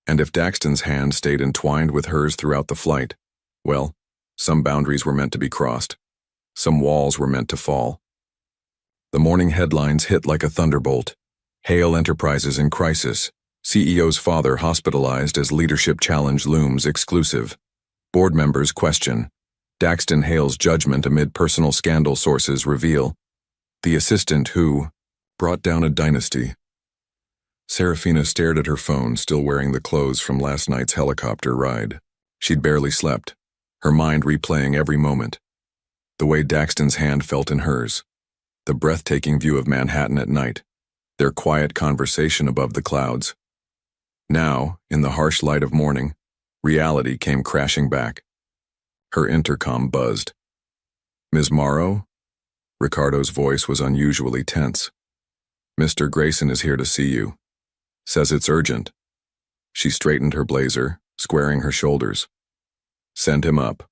And if Daxton's hand stayed entwined with hers throughout the flight, well, some boundaries were meant to be crossed. Some walls were meant to fall. The morning headlines hit like a thunderbolt. Hale Enterprises in crisis. CEO's father hospitalized as leadership challenge looms exclusive. Board members question. Daxton Hale's judgment amid personal scandal sources reveal. The assistant who brought down a dynasty. Serafina stared at her phone, still wearing the clothes from last night's helicopter ride. She'd barely slept, her mind replaying every moment. The way Daxton's hand felt in hers. The breathtaking view of Manhattan at night. Their quiet conversation above the clouds. Now, in the harsh light of morning, reality came crashing back. Her intercom buzzed. Ms. Morrow? Ricardo's voice was unusually tense. Mr. Grayson is here to see you. Says it's urgent. She straightened her blazer, squaring her shoulders. Send him up.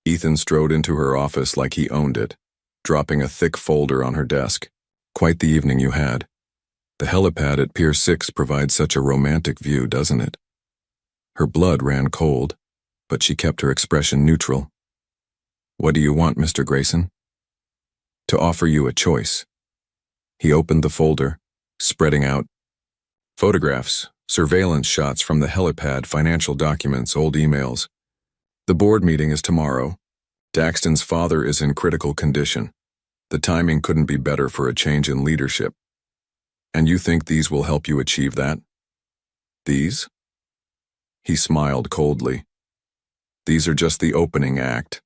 Ethan strode into her office like he owned it, dropping a thick folder on her desk. Quite the evening you had. The helipad at Pier 6 provides such a romantic view, doesn't it? Her blood ran cold, but she kept her expression neutral. What do you want, Mr. Grayson? To offer you a choice. He opened the folder, spreading out photographs, surveillance shots from the helipad, financial documents, old emails. The board meeting is tomorrow. Daxton's father is in critical condition. The timing couldn't be better for a change in leadership. And you think these will help you achieve that? These? He smiled coldly. These are just the opening act.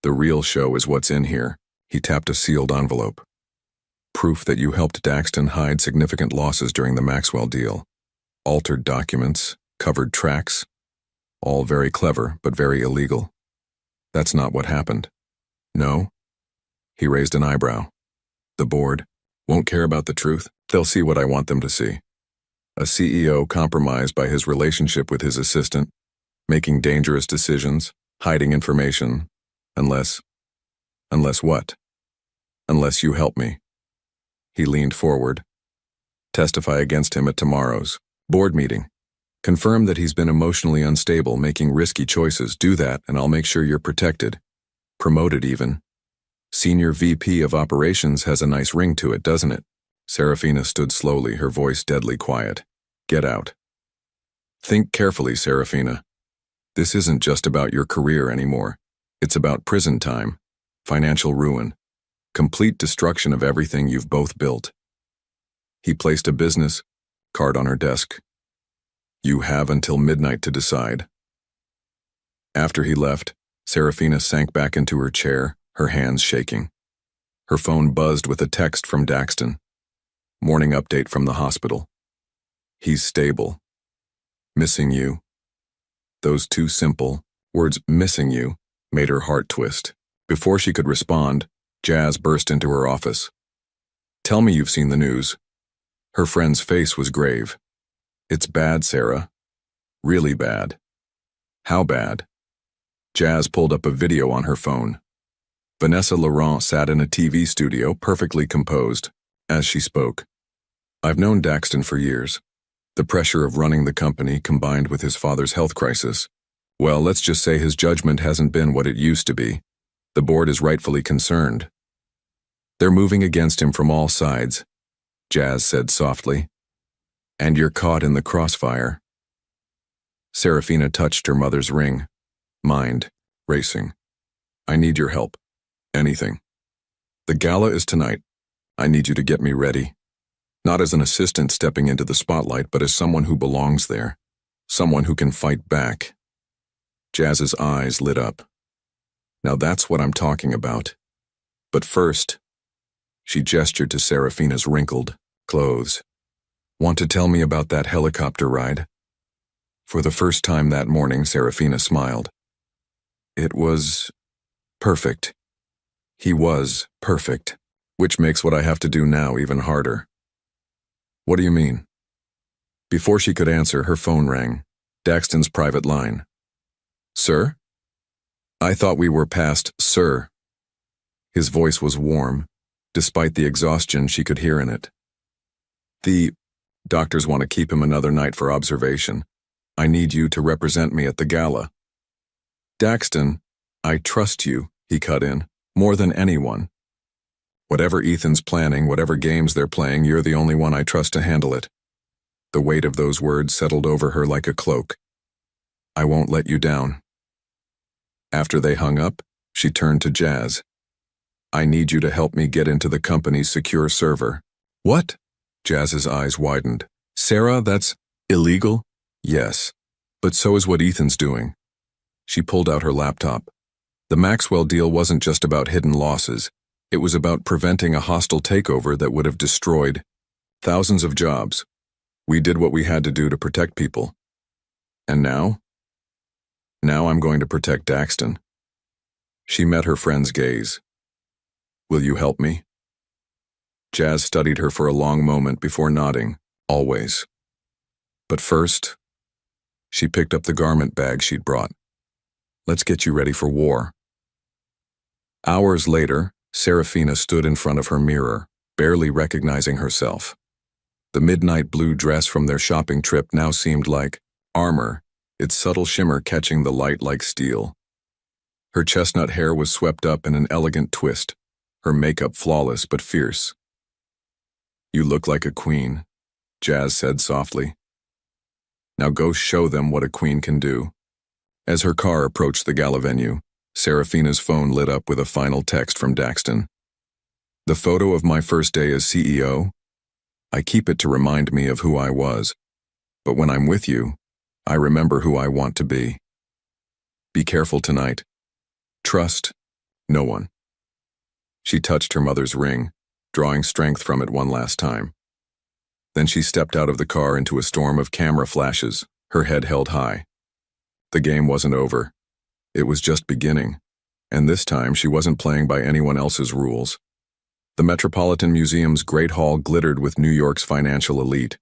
The real show is what's in here. He tapped a sealed envelope. Proof that you helped Daxton hide significant losses during the Maxwell deal. Altered documents, covered tracks. All very clever, but very illegal. That's not what happened. No? He raised an eyebrow. The board won't care about the truth. They'll see what I want them to see. A CEO compromised by his relationship with his assistant, making dangerous decisions, hiding information, unless what? Unless you help me. He leaned forward. Testify against him at tomorrow's board meeting. Confirm that he's been emotionally unstable, making risky choices. Do that, and I'll make sure you're protected. Promoted even. Senior VP of Operations has a nice ring to it, doesn't it? Serafina stood slowly, her voice deadly quiet. Get out. Think carefully, Serafina. This isn't just about your career anymore. It's about prison time, financial ruin, complete destruction of everything you've both built. He placed a business card on her desk. You have until midnight to decide. After he left, Serafina sank back into her chair, her hands shaking. Her phone buzzed with a text from Daxton. Morning update from the hospital. He's stable. Missing you. Those two simple words, missing you, made her heart twist. Before she could respond, Jazz burst into her office. Tell me you've seen the news. Her friend's face was grave. It's bad, Sarah. Really bad. How bad? Jazz pulled up a video on her phone. Vanessa Laurent sat in a TV studio, perfectly composed, as she spoke. I've known Daxton for years. The pressure of running the company combined with his father's health crisis. Well, let's just say his judgment hasn't been what it used to be. The board is rightfully concerned. They're moving against him from all sides, Jazz said softly. And you're caught in the crossfire. Serafina touched her mother's ring, mind racing. I need your help. Anything. The gala is tonight. I need you to get me ready. Not as an assistant stepping into the spotlight, but as someone who belongs there. Someone who can fight back. Jazz's eyes lit up. Now that's what I'm talking about. But first, she gestured to Serafina's wrinkled clothes. Want to tell me about that helicopter ride? For the first time that morning, Serafina smiled. It was perfect. He was perfect, which makes what I have to do now even harder. What do you mean? Before she could answer, her phone rang. Daxton's private line. Sir? I thought we were past sir. His voice was warm, despite the exhaustion she could hear in it. The doctors want to keep him another night for observation. I need you to represent me at the gala. Daxton, I trust you, he cut in, more than anyone. Whatever Ethan's planning, whatever games they're playing, you're the only one I trust to handle it. The weight of those words settled over her like a cloak. I won't let you down. After they hung up, she turned to Jazz. I need you to help me get into the company's secure server. What? Jazz's eyes widened. Sarah, that's illegal? Yes, but so is what Ethan's doing. She pulled out her laptop. The Maxwell deal wasn't just about hidden losses. It was about preventing a hostile takeover that would have destroyed thousands of jobs. We did what we had to do to protect people. And now? Now I'm going to protect Daxton. She met her friend's gaze. Will you help me? Jazz studied her for a long moment before nodding, always. But first, she picked up the garment bag she'd brought. Let's get you ready for war. Hours later, Serafina stood in front of her mirror, barely recognizing herself. The midnight blue dress from their shopping trip now seemed like armor, its subtle shimmer catching the light like steel. Her chestnut hair was swept up in an elegant twist, her makeup flawless but fierce. "You look like a queen," Jazz said softly. "Now go show them what a queen can do." As her car approached the gala venue, Serafina's phone lit up with a final text from Daxton. "The photo of my first day as CEO? I keep it to remind me of who I was, but when I'm with you, I remember who I want to be. Be careful tonight. Trust no one." She touched her mother's ring, drawing strength from it one last time. Then she stepped out of the car into a storm of camera flashes, her head held high. The game wasn't over. It was just beginning, and this time she wasn't playing by anyone else's rules. The Metropolitan Museum's Great Hall glittered with New York's financial elite.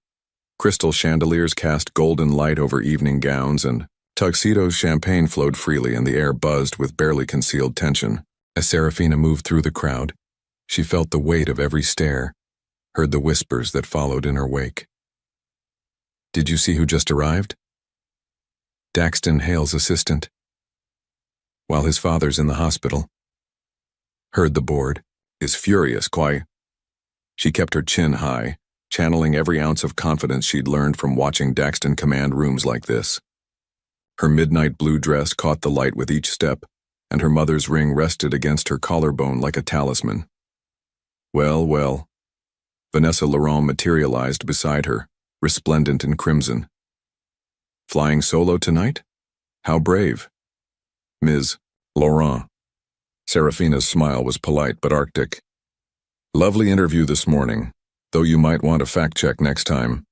Crystal chandeliers cast golden light over evening gowns, and tuxedos champagne flowed freely, and the air buzzed with barely concealed tension. As Serafina moved through the crowd, she felt the weight of every stare, heard the whispers that followed in her wake. "Did you see who just arrived?" "Daxton Hale's assistant, while his father's in the hospital." Heard the board. "Is furious, quite." She kept her chin high, channeling every ounce of confidence she'd learned from watching Daxton command rooms like this. Her midnight blue dress caught the light with each step, and her mother's ring rested against her collarbone like a talisman. Well, well. Vanessa Laurent materialized beside her, resplendent in crimson. "Flying solo tonight? How brave." "Ms. Laurent." Serafina's smile was polite but arctic. "Lovely interview this morning, though you might want a fact-check next time.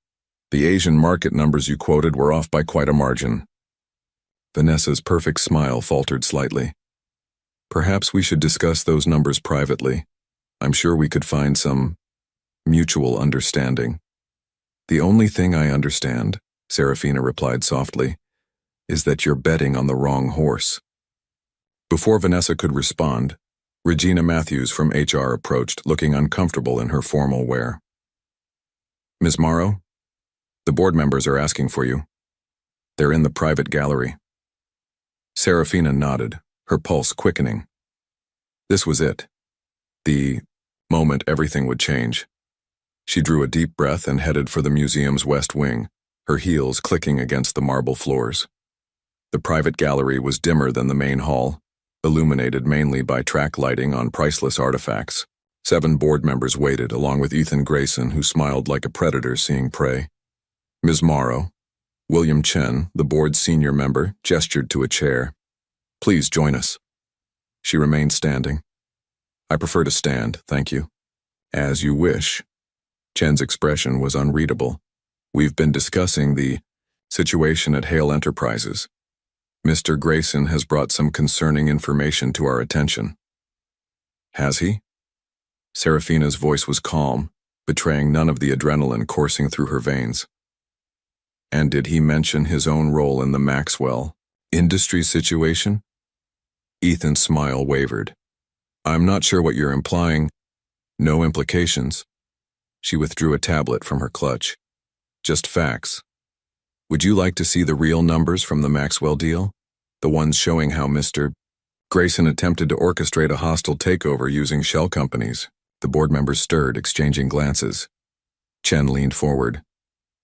The Asian market numbers you quoted were off by quite a margin." Vanessa's perfect smile faltered slightly. "Perhaps we should discuss those numbers privately. I'm sure we could find some mutual understanding." "The only thing I understand," Serafina replied softly, "is that you're betting on the wrong horse." Before Vanessa could respond, Regina Matthews from HR approached, looking uncomfortable in her formal wear. "Ms. Morrow, the board members are asking for you. They're in the private gallery." Serafina nodded, her pulse quickening. This was it. The moment everything would change. She drew a deep breath and headed for the museum's west wing, her heels clicking against the marble floors. The private gallery was dimmer than the main hall, illuminated mainly by track lighting on priceless artifacts. 7 board members waited, along with Ethan Grayson, who smiled like a predator seeing prey. Ms. Morrow, William Chen, the board's senior member, gestured to a chair. "Please join us." She remained standing. "I prefer to stand, thank you." "As you wish." Chen's expression was unreadable. "We've been discussing the situation at Hale Enterprises. Mr. Grayson has brought some concerning information to our attention." "Has he?" Serafina's voice was calm, betraying none of the adrenaline coursing through her veins. "And did he mention his own role in the Maxwell Industries situation?" Ethan's smile wavered. "I'm not sure what you're implying." "No implications." She withdrew a tablet from her clutch. "Just facts. Would you like to see the real numbers from the Maxwell deal? The ones showing how Mr. Grayson attempted to orchestrate a hostile takeover using shell companies?" The board members stirred, exchanging glances. Chen leaned forward.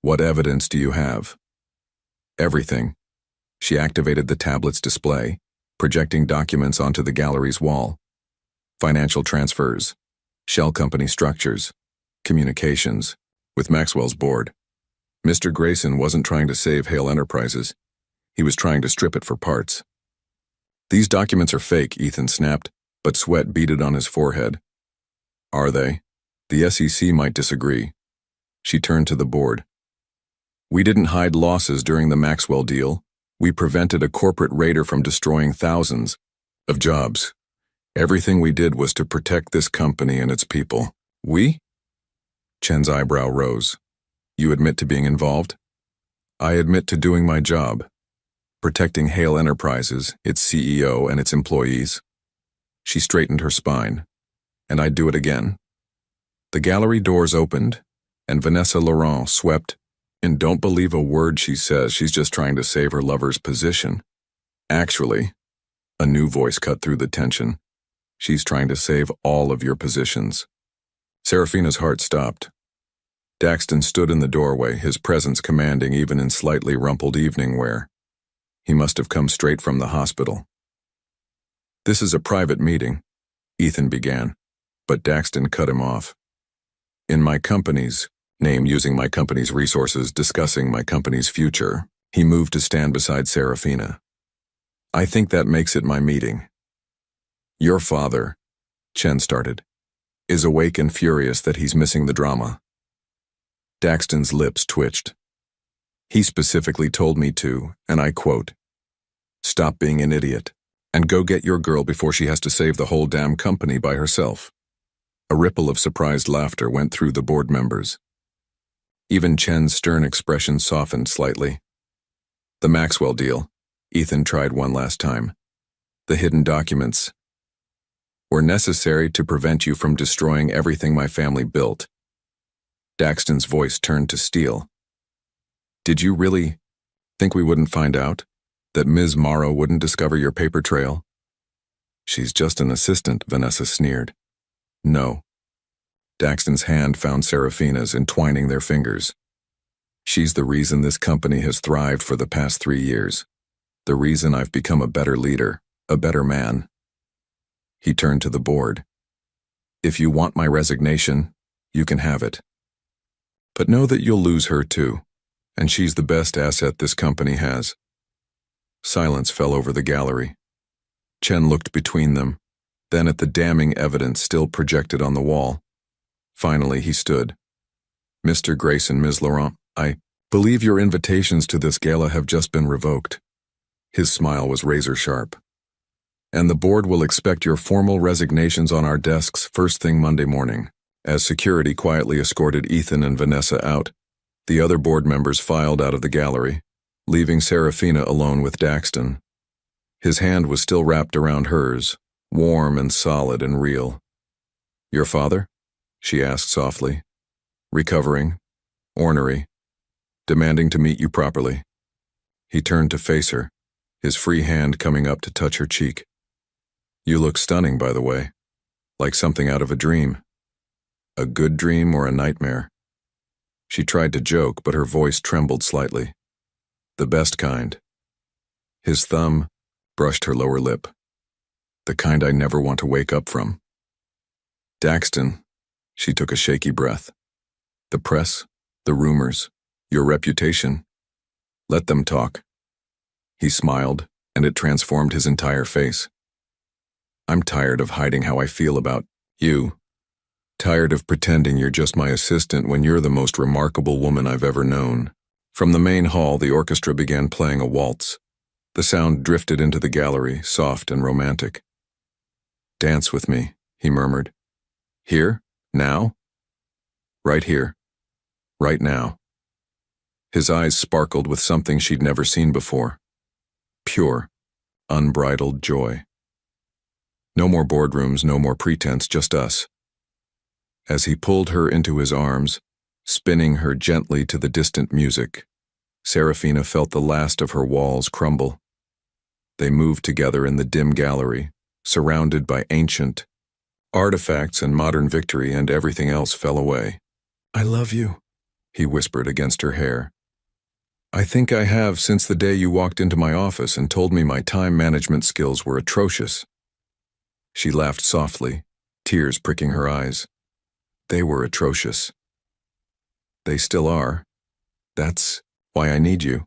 "What evidence do you have?" "Everything." She activated the tablet's display, projecting documents onto the gallery's wall. Financial transfers, shell company structures, communications, with Maxwell's board. Mr. Grayson wasn't trying to save Hale Enterprises. He was trying to strip it for parts. "These documents are fake," Ethan snapped, but sweat beaded on his forehead. "Are they? The SEC might disagree." She turned to the board. "We didn't hide losses during the Maxwell deal. We prevented a corporate raider from destroying thousands of jobs. Everything we did was to protect this company and its people." "We?" Chen's eyebrow rose. "You admit to being involved?" "I admit to doing my job. Protecting Hale Enterprises, its CEO, and its employees." She straightened her spine. "And I'd do it again." The gallery doors opened, and Vanessa Laurent swept in. "Don't believe a word she says. She's just trying to save her lover's position." "Actually," A new voice cut through the tension. She's trying to save all of your positions. Serafina's heart stopped. Daxton stood in the doorway, his presence commanding even in slightly rumpled evening wear. He must have come straight from the hospital. "This is a private meeting," Ethan began, but Daxton cut him off. "In my company's name, using my company's resources, discussing my company's future." He moved to stand beside Serafina. "I think that makes it my meeting." "Your father," Chen started, "is awake and furious that he's missing the drama." Daxton's lips twitched. "He specifically told me to, and I quote, 'Stop being an idiot, and go get your girl before she has to save the whole damn company by herself.'" A ripple of surprised laughter went through the board members. Even Chen's stern expression softened slightly. "The Maxwell deal," Ethan tried one last time. "The hidden documents were necessary to prevent you from destroying everything my family built." Daxton's voice turned to steel. "Did you really think we wouldn't find out? That Ms. Morrow wouldn't discover your paper trail?" "She's just an assistant," Vanessa sneered. "No." Daxton's hand found Serafina's, entwining their fingers. "She's the reason this company has thrived for the past 3 years. The reason I've become a better leader, a better man." He turned to the board. "If you want my resignation, you can have it. But know that you'll lose her too, and she's the best asset this company has." Silence fell over the gallery. Chen looked between them, then at the damning evidence still projected on the wall. Finally, he stood. "Mr. Grace and Ms. Laurent, I believe your invitations to this gala have just been revoked." His smile was razor sharp. "And the board will expect your formal resignations on our desks first thing Monday morning." As security quietly escorted Ethan and Vanessa out, the other board members filed out of the gallery, leaving Serafina alone with Daxton. His hand was still wrapped around hers, warm and solid and real. "Your father?" she asked softly. "Recovering, ornery, demanding to meet you properly." He turned to face her, his free hand coming up to touch her cheek. "You look stunning, by the way, like something out of a dream. A good dream or a nightmare?" She tried to joke, but her voice trembled slightly. "The best kind." His thumb brushed her lower lip. "The kind I never want to wake up from." "Daxton," she took a shaky breath. "The press, the rumors, your reputation. Let them talk." He smiled, and it transformed his entire face. "I'm tired of hiding how I feel about you. Tired of pretending you're just my assistant when you're the most remarkable woman I've ever known." From the main hall, the orchestra began playing a waltz. The sound drifted into the gallery, soft and romantic. "Dance with me," he murmured. "Here? Now?" "Right here. Right now." His eyes sparkled with something she'd never seen before. Pure, unbridled joy. No more boardrooms, no more pretense, just us. As he pulled her into his arms, spinning her gently to the distant music, Serafina felt the last of her walls crumble. They moved together in the dim gallery, surrounded by ancient artifacts and modern victory, and everything else fell away. "I love you," he whispered against her hair. "I think I have since the day you walked into my office and told me my time management skills were atrocious." She laughed softly, tears pricking her eyes. "They were atrocious. They still are. That's why I need you."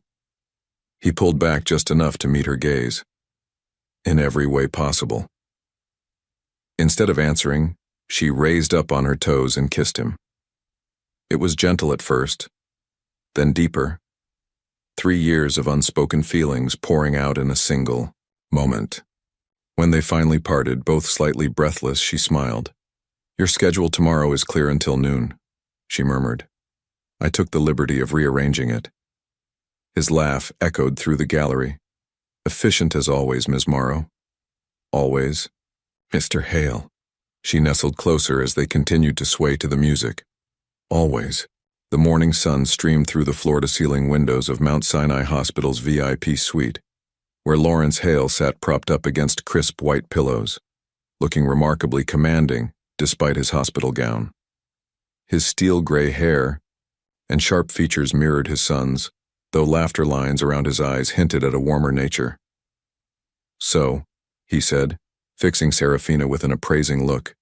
He pulled back just enough to meet her gaze. "In every way possible." Instead of answering, she raised up on her toes and kissed him. It was gentle at first, then deeper. 3 years of unspoken feelings pouring out in a single moment. When they finally parted, both slightly breathless, she smiled. "Your schedule tomorrow is clear until noon," she murmured. "I took the liberty of rearranging it." His laugh echoed through the gallery. "Efficient as always, Ms. Morrow." "Always." "Mr. Hale." She nestled closer as they continued to sway to the music. "Always." The morning sun streamed through the floor-to-ceiling windows of Mount Sinai Hospital's VIP suite. where Lawrence Hale sat propped up against crisp white pillows, looking remarkably commanding despite his hospital gown. His steel-gray hair and sharp features mirrored his son's, though laughter lines around his eyes hinted at a warmer nature. "So," he said, fixing Serafina with an appraising look,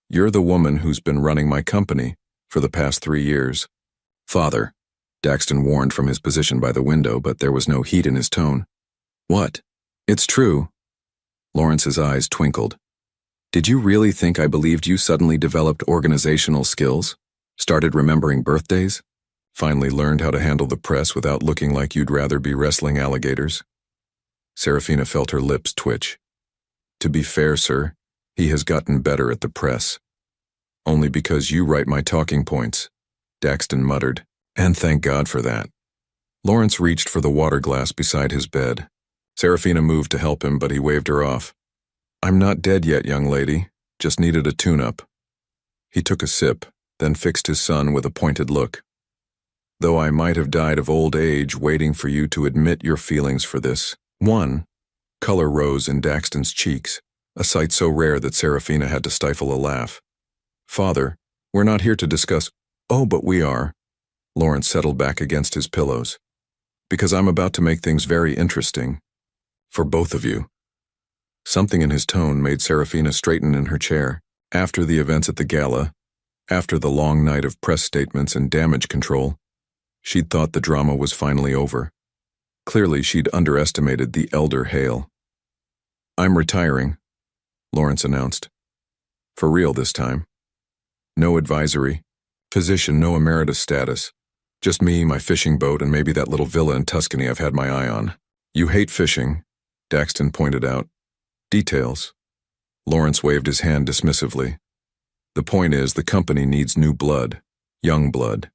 "you're the woman who's been running my company for the past 3 years." "Father," Daxton warned from his position by the window, but there was no heat in his tone. "What? It's true." Lawrence's eyes twinkled. "Did you really think I believed you suddenly developed organizational skills? Started remembering birthdays? Finally learned how to handle the press without looking like you'd rather be wrestling alligators?" Serafina felt her lips twitch. "To be fair, sir, he has gotten better at the press. Only because you write my talking points," Daxton muttered, "and thank God for that." Lawrence reached for the water glass beside his bed. Serafina moved to help him, but he waved her off. "I'm not dead yet, young lady. Just needed a tune-up." He took a sip, then fixed his son with a pointed look. "Though I might have died of old age waiting for you to admit your feelings for this." Color rose in Daxton's cheeks, a sight so rare that Serafina had to stifle a laugh. "Father, we're not here to discuss—" "Oh, but we are." Lawrence settled back against his pillows. "Because I'm about to make things very interesting. For both of you." Something in his tone made Serafina straighten in her chair. After the events at the gala, after the long night of press statements and damage control, she'd thought the drama was finally over. Clearly, she'd underestimated the elder Hale. "I'm retiring," Lawrence announced. "For real this time. No advisory, position, no emeritus status. Just me, my fishing boat, and maybe that little villa in Tuscany I've had my eye on." "You hate fishing," Daxton pointed out. "Details." Lawrence waved his hand dismissively. "The point is, the company needs new blood, young blood.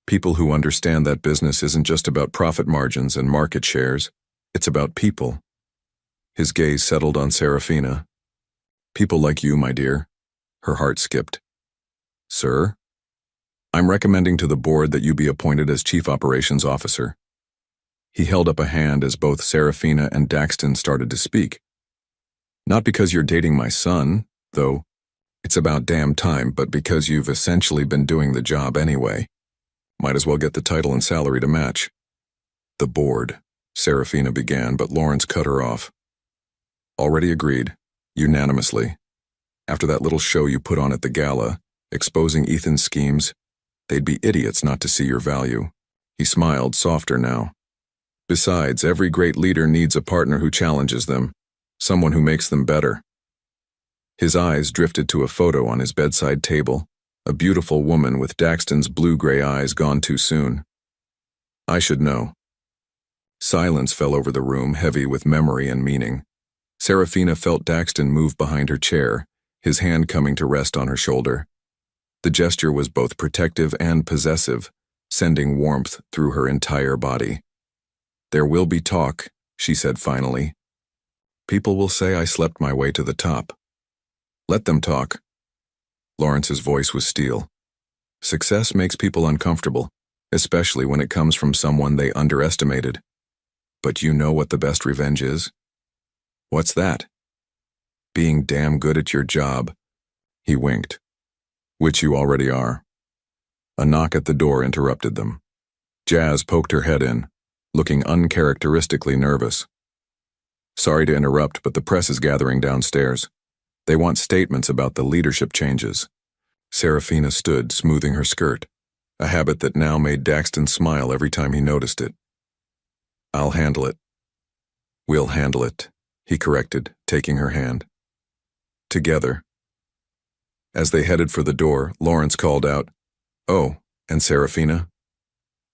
People who understand that business isn't just about profit margins and market shares, it's about people." His gaze settled on Serafina. "People like you, my dear." Her heart skipped. "Sir? I'm recommending to the board that you be appointed as Chief Operations Officer." He held up a hand as both Serafina and Daxton started to speak. "Not because you're dating my son, though it's about damn time, but because you've essentially been doing the job anyway. Might as well get the title and salary to match." "The board," Serafina began, but Lawrence cut her off. "Already agreed, unanimously. After that little show you put on at the gala, exposing Ethan's schemes, they'd be idiots not to see your value." He smiled, softer now. "Besides, every great leader needs a partner who challenges them, someone who makes them better." His eyes drifted to a photo on his bedside table, a beautiful woman with Daxton's blue-gray eyes gone too soon. "I should know." Silence fell over the room, heavy with memory and meaning. Serafina felt Daxton move behind her chair, his hand coming to rest on her shoulder. The gesture was both protective and possessive, sending warmth through her entire body. "There will be talk," she said finally. "People will say I slept my way to the top. Let them talk." Lawrence's voice was steel. "Success makes people uncomfortable, especially when it comes from someone they underestimated. But you know what the best revenge is?" "What's that?" "Being damn good at your job." He winked. "Which you already are." A knock at the door interrupted them. Jazz poked her head in, looking uncharacteristically nervous. "Sorry to interrupt, but the press is gathering downstairs. They want statements about the leadership changes." Serafina stood, smoothing her skirt, a habit that now made Daxton smile every time he noticed it. "I'll handle it." "We'll handle it," he corrected, taking her hand. "Together." As they headed for the door, Lawrence called out, "Oh, and Serafina?"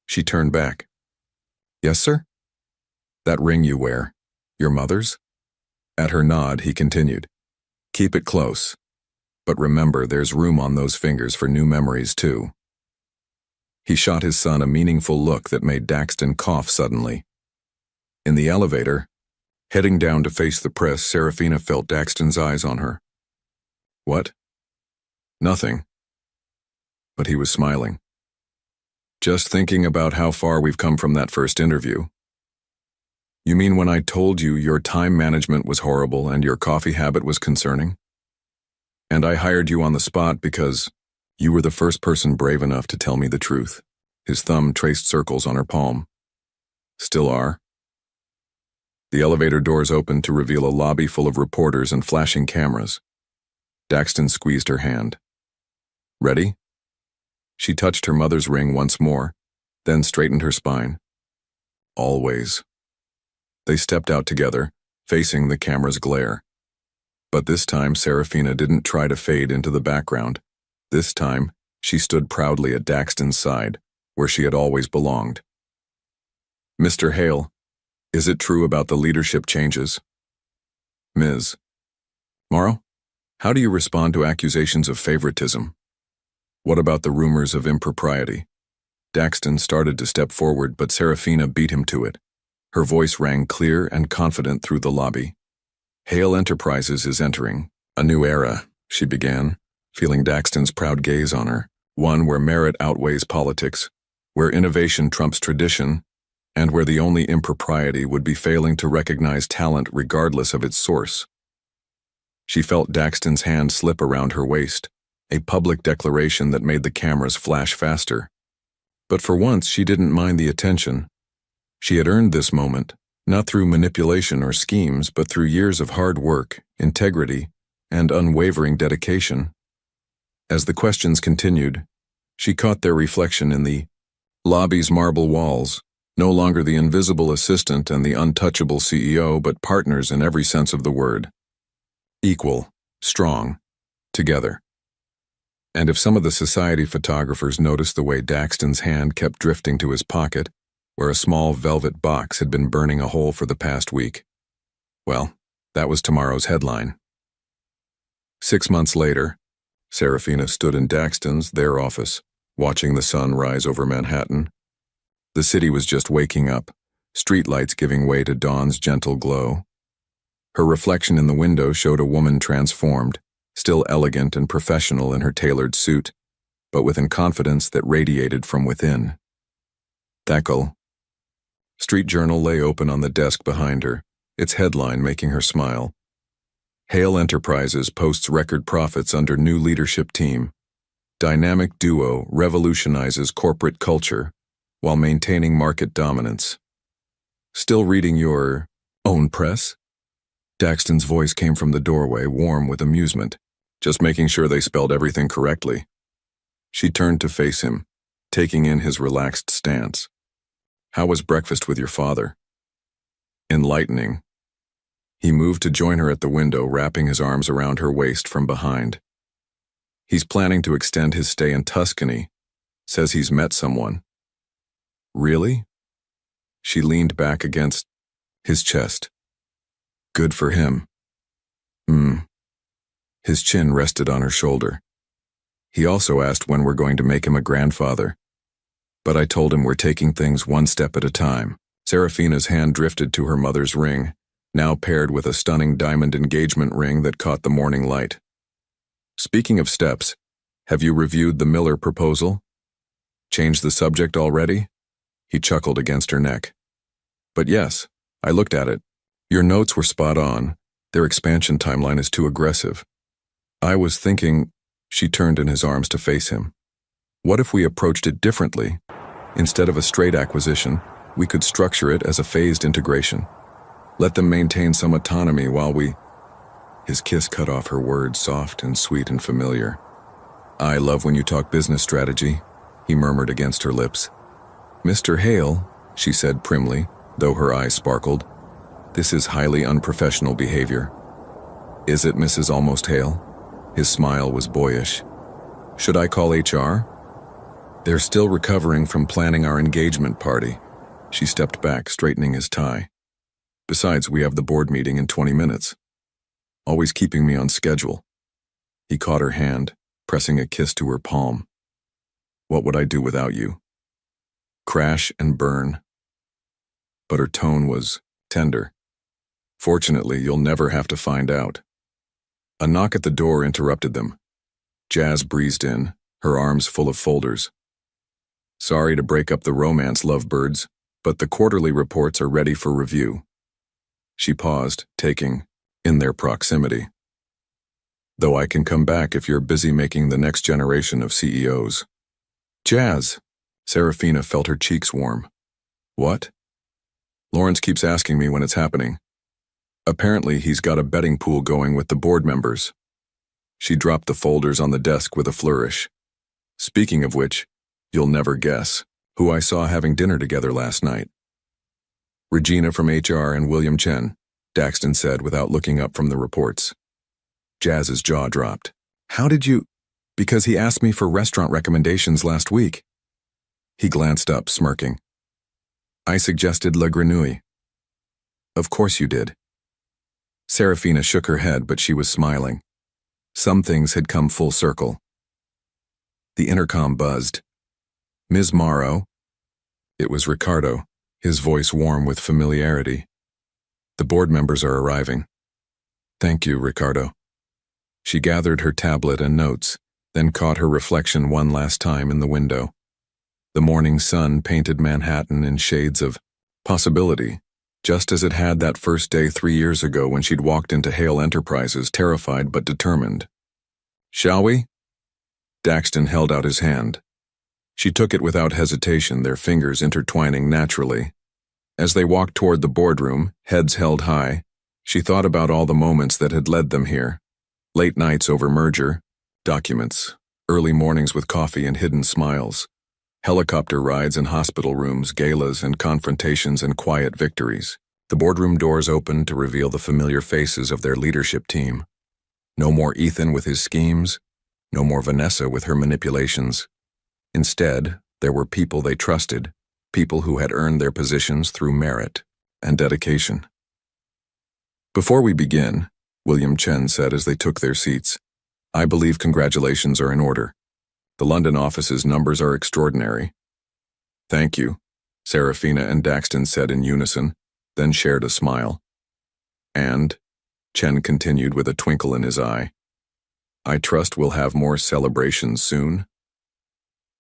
She turned back. "Yes, sir?" "That ring you wear, your mother's?" At her nod, he continued, "Keep it close. But remember, there's room on those fingers for new memories, too." He shot his son a meaningful look that made Daxton cough suddenly. In the elevator, heading down to face the press, Serafina felt Daxton's eyes on her. "What?" "Nothing." But he was smiling. "Just thinking about how far we've come from that first interview." You mean when I told you your time management was horrible and your coffee habit was concerning? And I hired you on the spot because you were the first person brave enough to tell me the truth. His thumb traced circles on her palm. Still are. The elevator doors opened to reveal a lobby full of reporters and flashing cameras. Daxton squeezed her hand. Ready? She touched her mother's ring once more, then straightened her spine. Always. They stepped out together, facing the camera's glare. But this time Serafina didn't try to fade into the background. This time, she stood proudly at Daxton's side, where she had always belonged. Mr. Hale, is it true about the leadership changes? Ms. Morrow, how do you respond to accusations of favoritism? What about the rumors of impropriety? Daxton started to step forward, but Serafina beat him to it. Her voice rang clear and confident through the lobby. Hale Enterprises is entering a new era, she began, feeling Daxton's proud gaze on her, one where merit outweighs politics, where innovation trumps tradition, and where the only impropriety would be failing to recognize talent regardless of its source. She felt Daxton's hand slip around her waist, a public declaration that made the cameras flash faster. But for once, she didn't mind the attention. She had earned this moment, not through manipulation or schemes, but through years of hard work, integrity, and unwavering dedication. As the questions continued, she caught their reflection in the lobby's marble walls, no longer the invisible assistant and the untouchable CEO, but partners in every sense of the word. Equal, strong, together. And if some of the society photographers noticed the way Daxton's hand kept drifting to his pocket, where a small velvet box had been burning a hole for the past week, well, that was tomorrow's headline. 6 months later, Serafina stood in Daxton's, their office, watching the sun rise over Manhattan. The city was just waking up, streetlights giving way to dawn's gentle glow. Her reflection in the window showed a woman transformed, still elegant and professional in her tailored suit, but with a confidence that radiated from within. Thackle. Street Journal lay open on the desk behind her, its headline making her smile. Hale Enterprises posts record profits under new leadership team. Dynamic duo revolutionizes corporate culture while maintaining market dominance. Still reading your own press? Daxton's voice came from the doorway, warm with amusement, just making sure they spelled everything correctly. She turned to face him, taking in his relaxed stance. How was breakfast with your father? Enlightening. He moved to join her at the window, wrapping his arms around her waist from behind. He's planning to extend his stay in Tuscany. Says he's met someone. Really? She leaned back against his chest. Good for him. His chin rested on her shoulder. He also asked when we're going to make him a grandfather. But I told him we're taking things one step at a time. Serafina's hand drifted to her mother's ring, now paired with a stunning diamond engagement ring that caught the morning light. Speaking of steps, have you reviewed the Miller proposal? Changed the subject already? He chuckled against her neck. But yes, I looked at it. Your notes were spot on. Their expansion timeline is too aggressive. I was thinking, she turned in his arms to face him. What if we approached it differently? Instead of a straight acquisition, we could structure it as a phased integration. Let them maintain some autonomy while we... His kiss cut off her words, soft and sweet and familiar. I love when you talk business strategy, he murmured against her lips. Mr. Hale, she said primly, though her eyes sparkled. This is highly unprofessional behavior. Is it, Mrs. Almost Hale? His smile was boyish. Should I call HR? They're still recovering from planning our engagement party. She stepped back, straightening his tie. Besides, we have the board meeting in 20 minutes. Always keeping me on schedule. He caught her hand, pressing a kiss to her palm. What would I do without you? Crash and burn. But her tone was tender. Fortunately, you'll never have to find out. A knock at the door interrupted them. Jazz breezed in, her arms full of folders. Sorry to break up the romance, lovebirds, but the quarterly reports are ready for review. She paused, taking in their proximity. Though I can come back if you're busy making the next generation of CEOs. Jazz. Serafina felt her cheeks warm. What? Lawrence keeps asking me when it's happening. Apparently he's got a betting pool going with the board members. She dropped the folders on the desk with a flourish. Speaking of which, you'll never guess who I saw having dinner together last night. Regina from HR and William Chen, Daxton said without looking up from the reports. Jazz's jaw dropped. How did you? Because he asked me for restaurant recommendations last week. He glanced up, smirking. I suggested La Grenouille. Of course you did. Serafina shook her head, but she was smiling. Some things had come full circle. The intercom buzzed. Ms. Morrow. It was Ricardo, his voice warm with familiarity. The board members are arriving. Thank you, Ricardo. She gathered her tablet and notes, then caught her reflection one last time in the window. The morning sun painted Manhattan in shades of possibility, just as it had that first day 3 years ago when she'd walked into Hale Enterprises terrified but determined. Shall we? Daxton held out his hand. She took it without hesitation, their fingers intertwining naturally. As they walked toward the boardroom, heads held high, she thought about all the moments that had led them here. Late nights over merger, documents, early mornings with coffee and hidden smiles, helicopter rides in hospital rooms, galas and confrontations and quiet victories. The boardroom doors opened to reveal the familiar faces of their leadership team. No more Ethan with his schemes, no more Vanessa with her manipulations. Instead, there were people they trusted, people who had earned their positions through merit and dedication. Before we begin, William Chen said as they took their seats, I believe congratulations are in order. The London office's numbers are extraordinary. Thank you, Serafina and Daxton said in unison, then shared a smile. And, Chen continued with a twinkle in his eye, I trust we'll have more celebrations soon.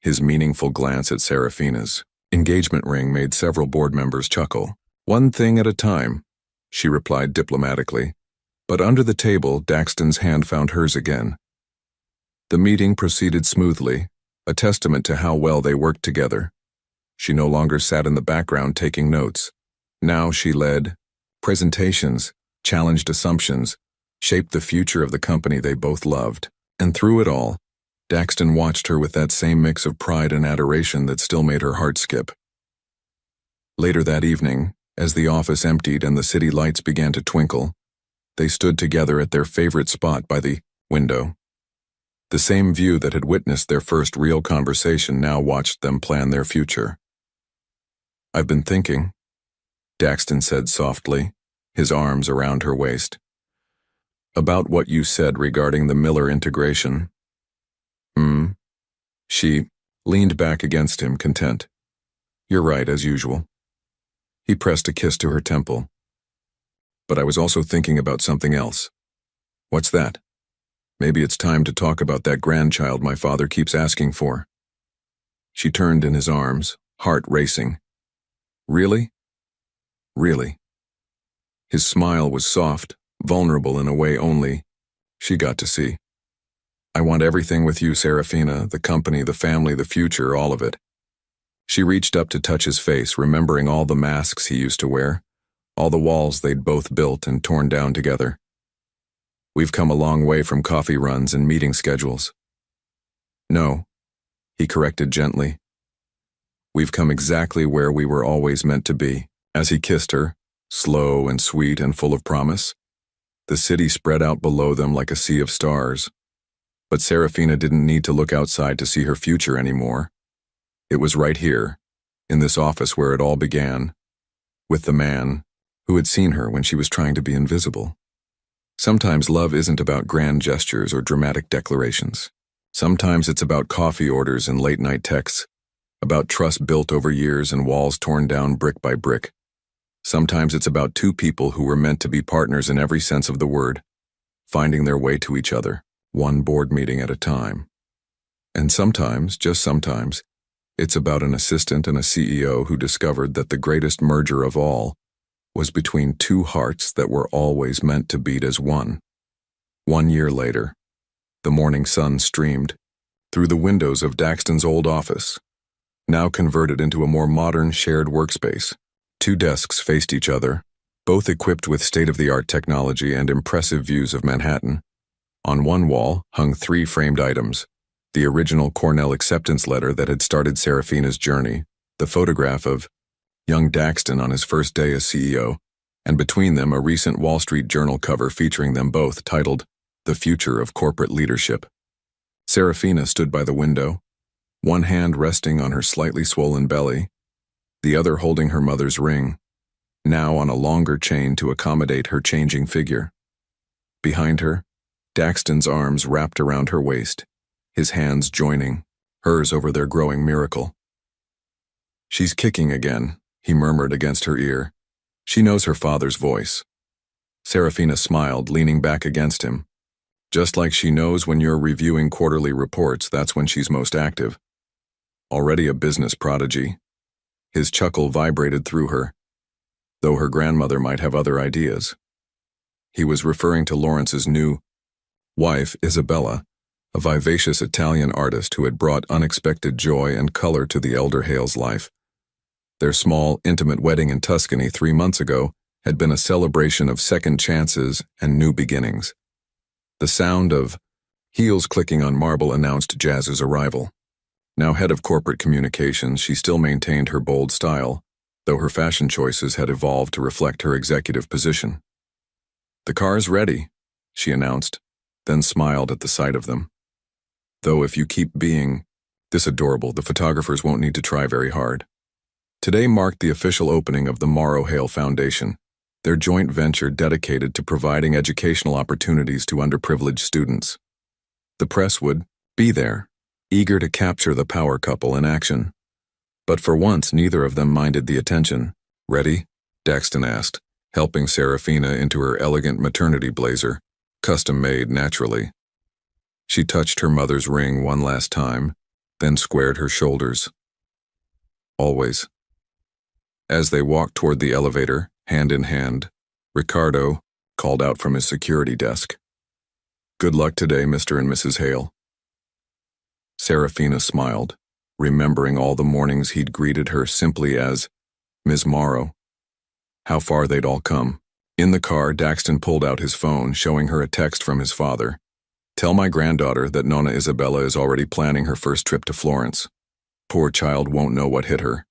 His meaningful glance at Serafina's engagement ring made several board members chuckle. One thing at a time, she replied diplomatically. But under the table, Daxton's hand found hers again. The meeting proceeded smoothly, a testament to how well they worked together. She no longer sat in the background taking notes. Now she led presentations, challenged assumptions, shaped the future of the company they both loved. And through it all, Daxton watched her with that same mix of pride and adoration that still made her heart skip. Later that evening, as the office emptied and the city lights began to twinkle, they stood together at their favorite spot by the window. The same view that had witnessed their first real conversation now watched them plan their future. I've been thinking, Daxton said softly, his arms around her waist, about what you said regarding the Miller integration. She leaned back against him, content. You're right, as usual. He pressed a kiss to her temple. But I was also thinking about something else. What's that? Maybe it's time to talk about that grandchild my father keeps asking for. She turned in his arms, heart racing. Really? Really? His smile was soft, vulnerable in a way only she got to see. I want everything with you, Serafina, the company, the family, the future, all of it. She reached up to touch his face, remembering all the masks he used to wear, all the walls they'd both built and torn down together. We've come a long way from coffee runs and meeting schedules. No, he corrected gently. We've come exactly where we were always meant to be. As he kissed her, slow and sweet and full of promise, the city spread out below them like a sea of stars. But Serafina didn't need to look outside to see her future anymore. It was right here, in this office where it all began, with the man who had seen her when she was trying to be invisible. Sometimes love isn't about grand gestures or dramatic declarations. Sometimes it's about coffee orders and late-night texts, about trust built over years and walls torn down brick by brick. Sometimes it's about two people who were meant to be partners in every sense of the word, finding their way to each other, one board meeting at a time. And sometimes, just sometimes, it's about an assistant and a CEO who discovered that the greatest merger of all was between two hearts that were always meant to beat as one. 1 year later, the morning sun streamed through the windows of Daxton's old office, now converted into a more modern shared workspace. 2 desks faced each other, both equipped with state-of-the-art technology and impressive views of Manhattan. On one wall hung 3 framed items: the original Cornell acceptance letter that had started Serafina's journey, the photograph of young Daxton on his first day as CEO, and between them a recent Wall Street Journal cover featuring them both, titled "The Future of Corporate Leadership." Serafina stood by the window, one hand resting on her slightly swollen belly, the other holding her mother's ring, now on a longer chain to accommodate her changing figure. Behind her, Daxton's arms wrapped around her waist, his hands joining, hers over their growing miracle. "She's kicking again," he murmured against her ear. "She knows her father's voice." Serafina smiled, leaning back against him. "Just like she knows when you're reviewing quarterly reports, that's when she's most active. Already a business prodigy." His chuckle vibrated through her, though her grandmother might have other ideas. He was referring to Lawrence's new wife, Isabella, a vivacious Italian artist who had brought unexpected joy and color to the elder Hale's life. Their small, intimate wedding in Tuscany 3 months ago had been a celebration of second chances and new beginnings. The sound of heels clicking on marble announced Jazz's arrival. Now head of corporate communications, she still maintained her bold style, though her fashion choices had evolved to reflect her executive position. "The car's ready," she announced, then smiled at the sight of them. "Though if you keep being this adorable, the photographers won't need to try very hard." Today marked the official opening of the Morrow Hale Foundation, their joint venture dedicated to providing educational opportunities to underprivileged students. The press would be there, eager to capture the power couple in action. But for once, neither of them minded the attention. "Ready?" Daxton asked, helping Serafina into her elegant maternity blazer, custom-made naturally. She touched her mother's ring one last time, then squared her shoulders. "Always." As they walked toward the elevator, hand in hand, Ricardo called out from his security desk, "Good luck today, Mr. and Mrs. Hale." Serafina smiled, remembering all the mornings he'd greeted her simply as Ms. Morrow. How far they'd all come. In the car, Daxton pulled out his phone, showing her a text from his father. "Tell my granddaughter that Nonna Isabella is already planning her first trip to Florence. Poor child won't know what hit her."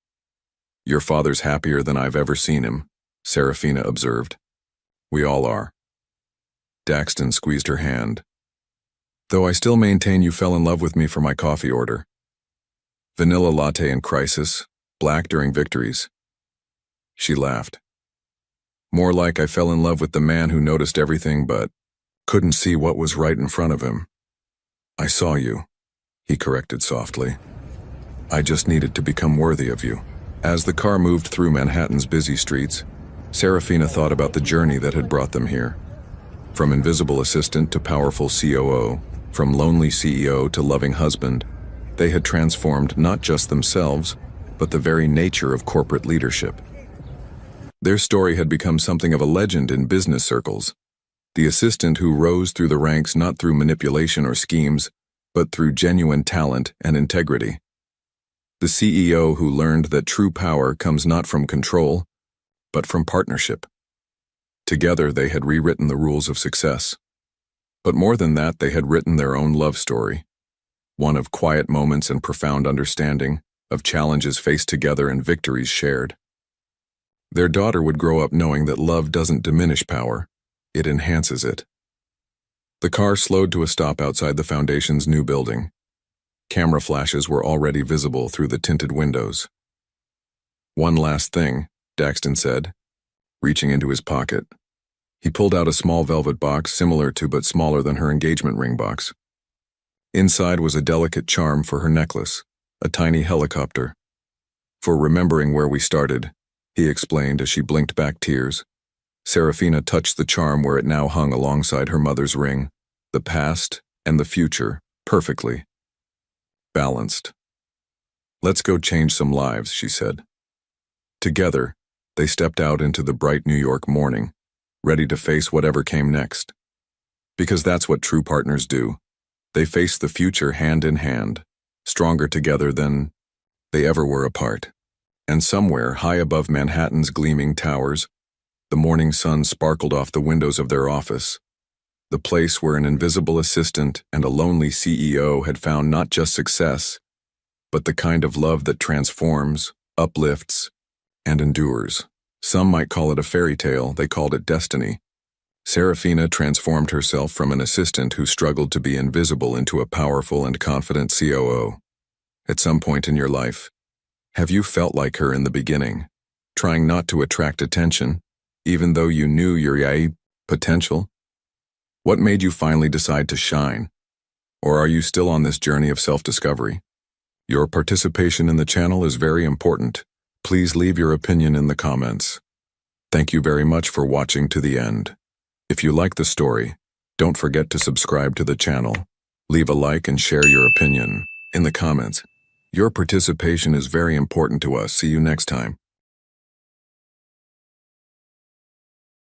"Your father's happier than I've ever seen him," Serafina observed. "We all are." Daxton squeezed her hand. "Though I still maintain you fell in love with me for my coffee order. Vanilla latte in crisis, black during victories." She laughed. "More like I fell in love with the man who noticed everything but couldn't see what was right in front of him." "I saw you," he corrected softly. "I just needed to become worthy of you." As the car moved through Manhattan's busy streets, Serafina thought about the journey that had brought them here. From invisible assistant to powerful COO, from lonely CEO to loving husband, they had transformed not just themselves, but the very nature of corporate leadership. Their story had become something of a legend in business circles. The assistant who rose through the ranks not through manipulation or schemes, but through genuine talent and integrity. The CEO who learned that true power comes not from control, but from partnership. Together, they had rewritten the rules of success. But more than that, they had written their own love story. One of quiet moments and profound understanding, of challenges faced together and victories shared. Their daughter would grow up knowing that love doesn't diminish power, it enhances it. The car slowed to a stop outside the Foundation's new building. Camera flashes were already visible through the tinted windows. "One last thing," Daxton said, reaching into his pocket. He pulled out a small velvet box similar to but smaller than her engagement ring box. Inside was a delicate charm for her necklace, a tiny helicopter. "For remembering where we started," he explained as she blinked back tears. Serafina touched the charm where it now hung alongside her mother's ring, the past and the future, perfectly balanced. "Let's go change some lives," she said. Together, They stepped out into the bright New York morning, ready to face whatever came next. Because that's what true partners do. They face the future hand in hand, stronger together than they ever were apart. And somewhere, high above Manhattan's gleaming towers, the morning sun sparkled off the windows of their office, the place where an invisible assistant and a lonely CEO had found not just success, but the kind of love that transforms, uplifts, and endures. Some might call it a fairy tale, they called it destiny. Serafina transformed herself from an assistant who struggled to be invisible into a powerful and confident COO. At some point in your life, have you felt like her in the beginning, trying not to attract attention, even though you knew your potential? What made you finally decide to shine? Or are you still on this journey of self-discovery? Your participation in the channel is very important. Please leave your opinion in the comments. Thank you very much for watching to the end. If you like the story, don't forget to subscribe to the channel. Leave a like and share your opinion in the comments. Your participation is very important to us. See you next time.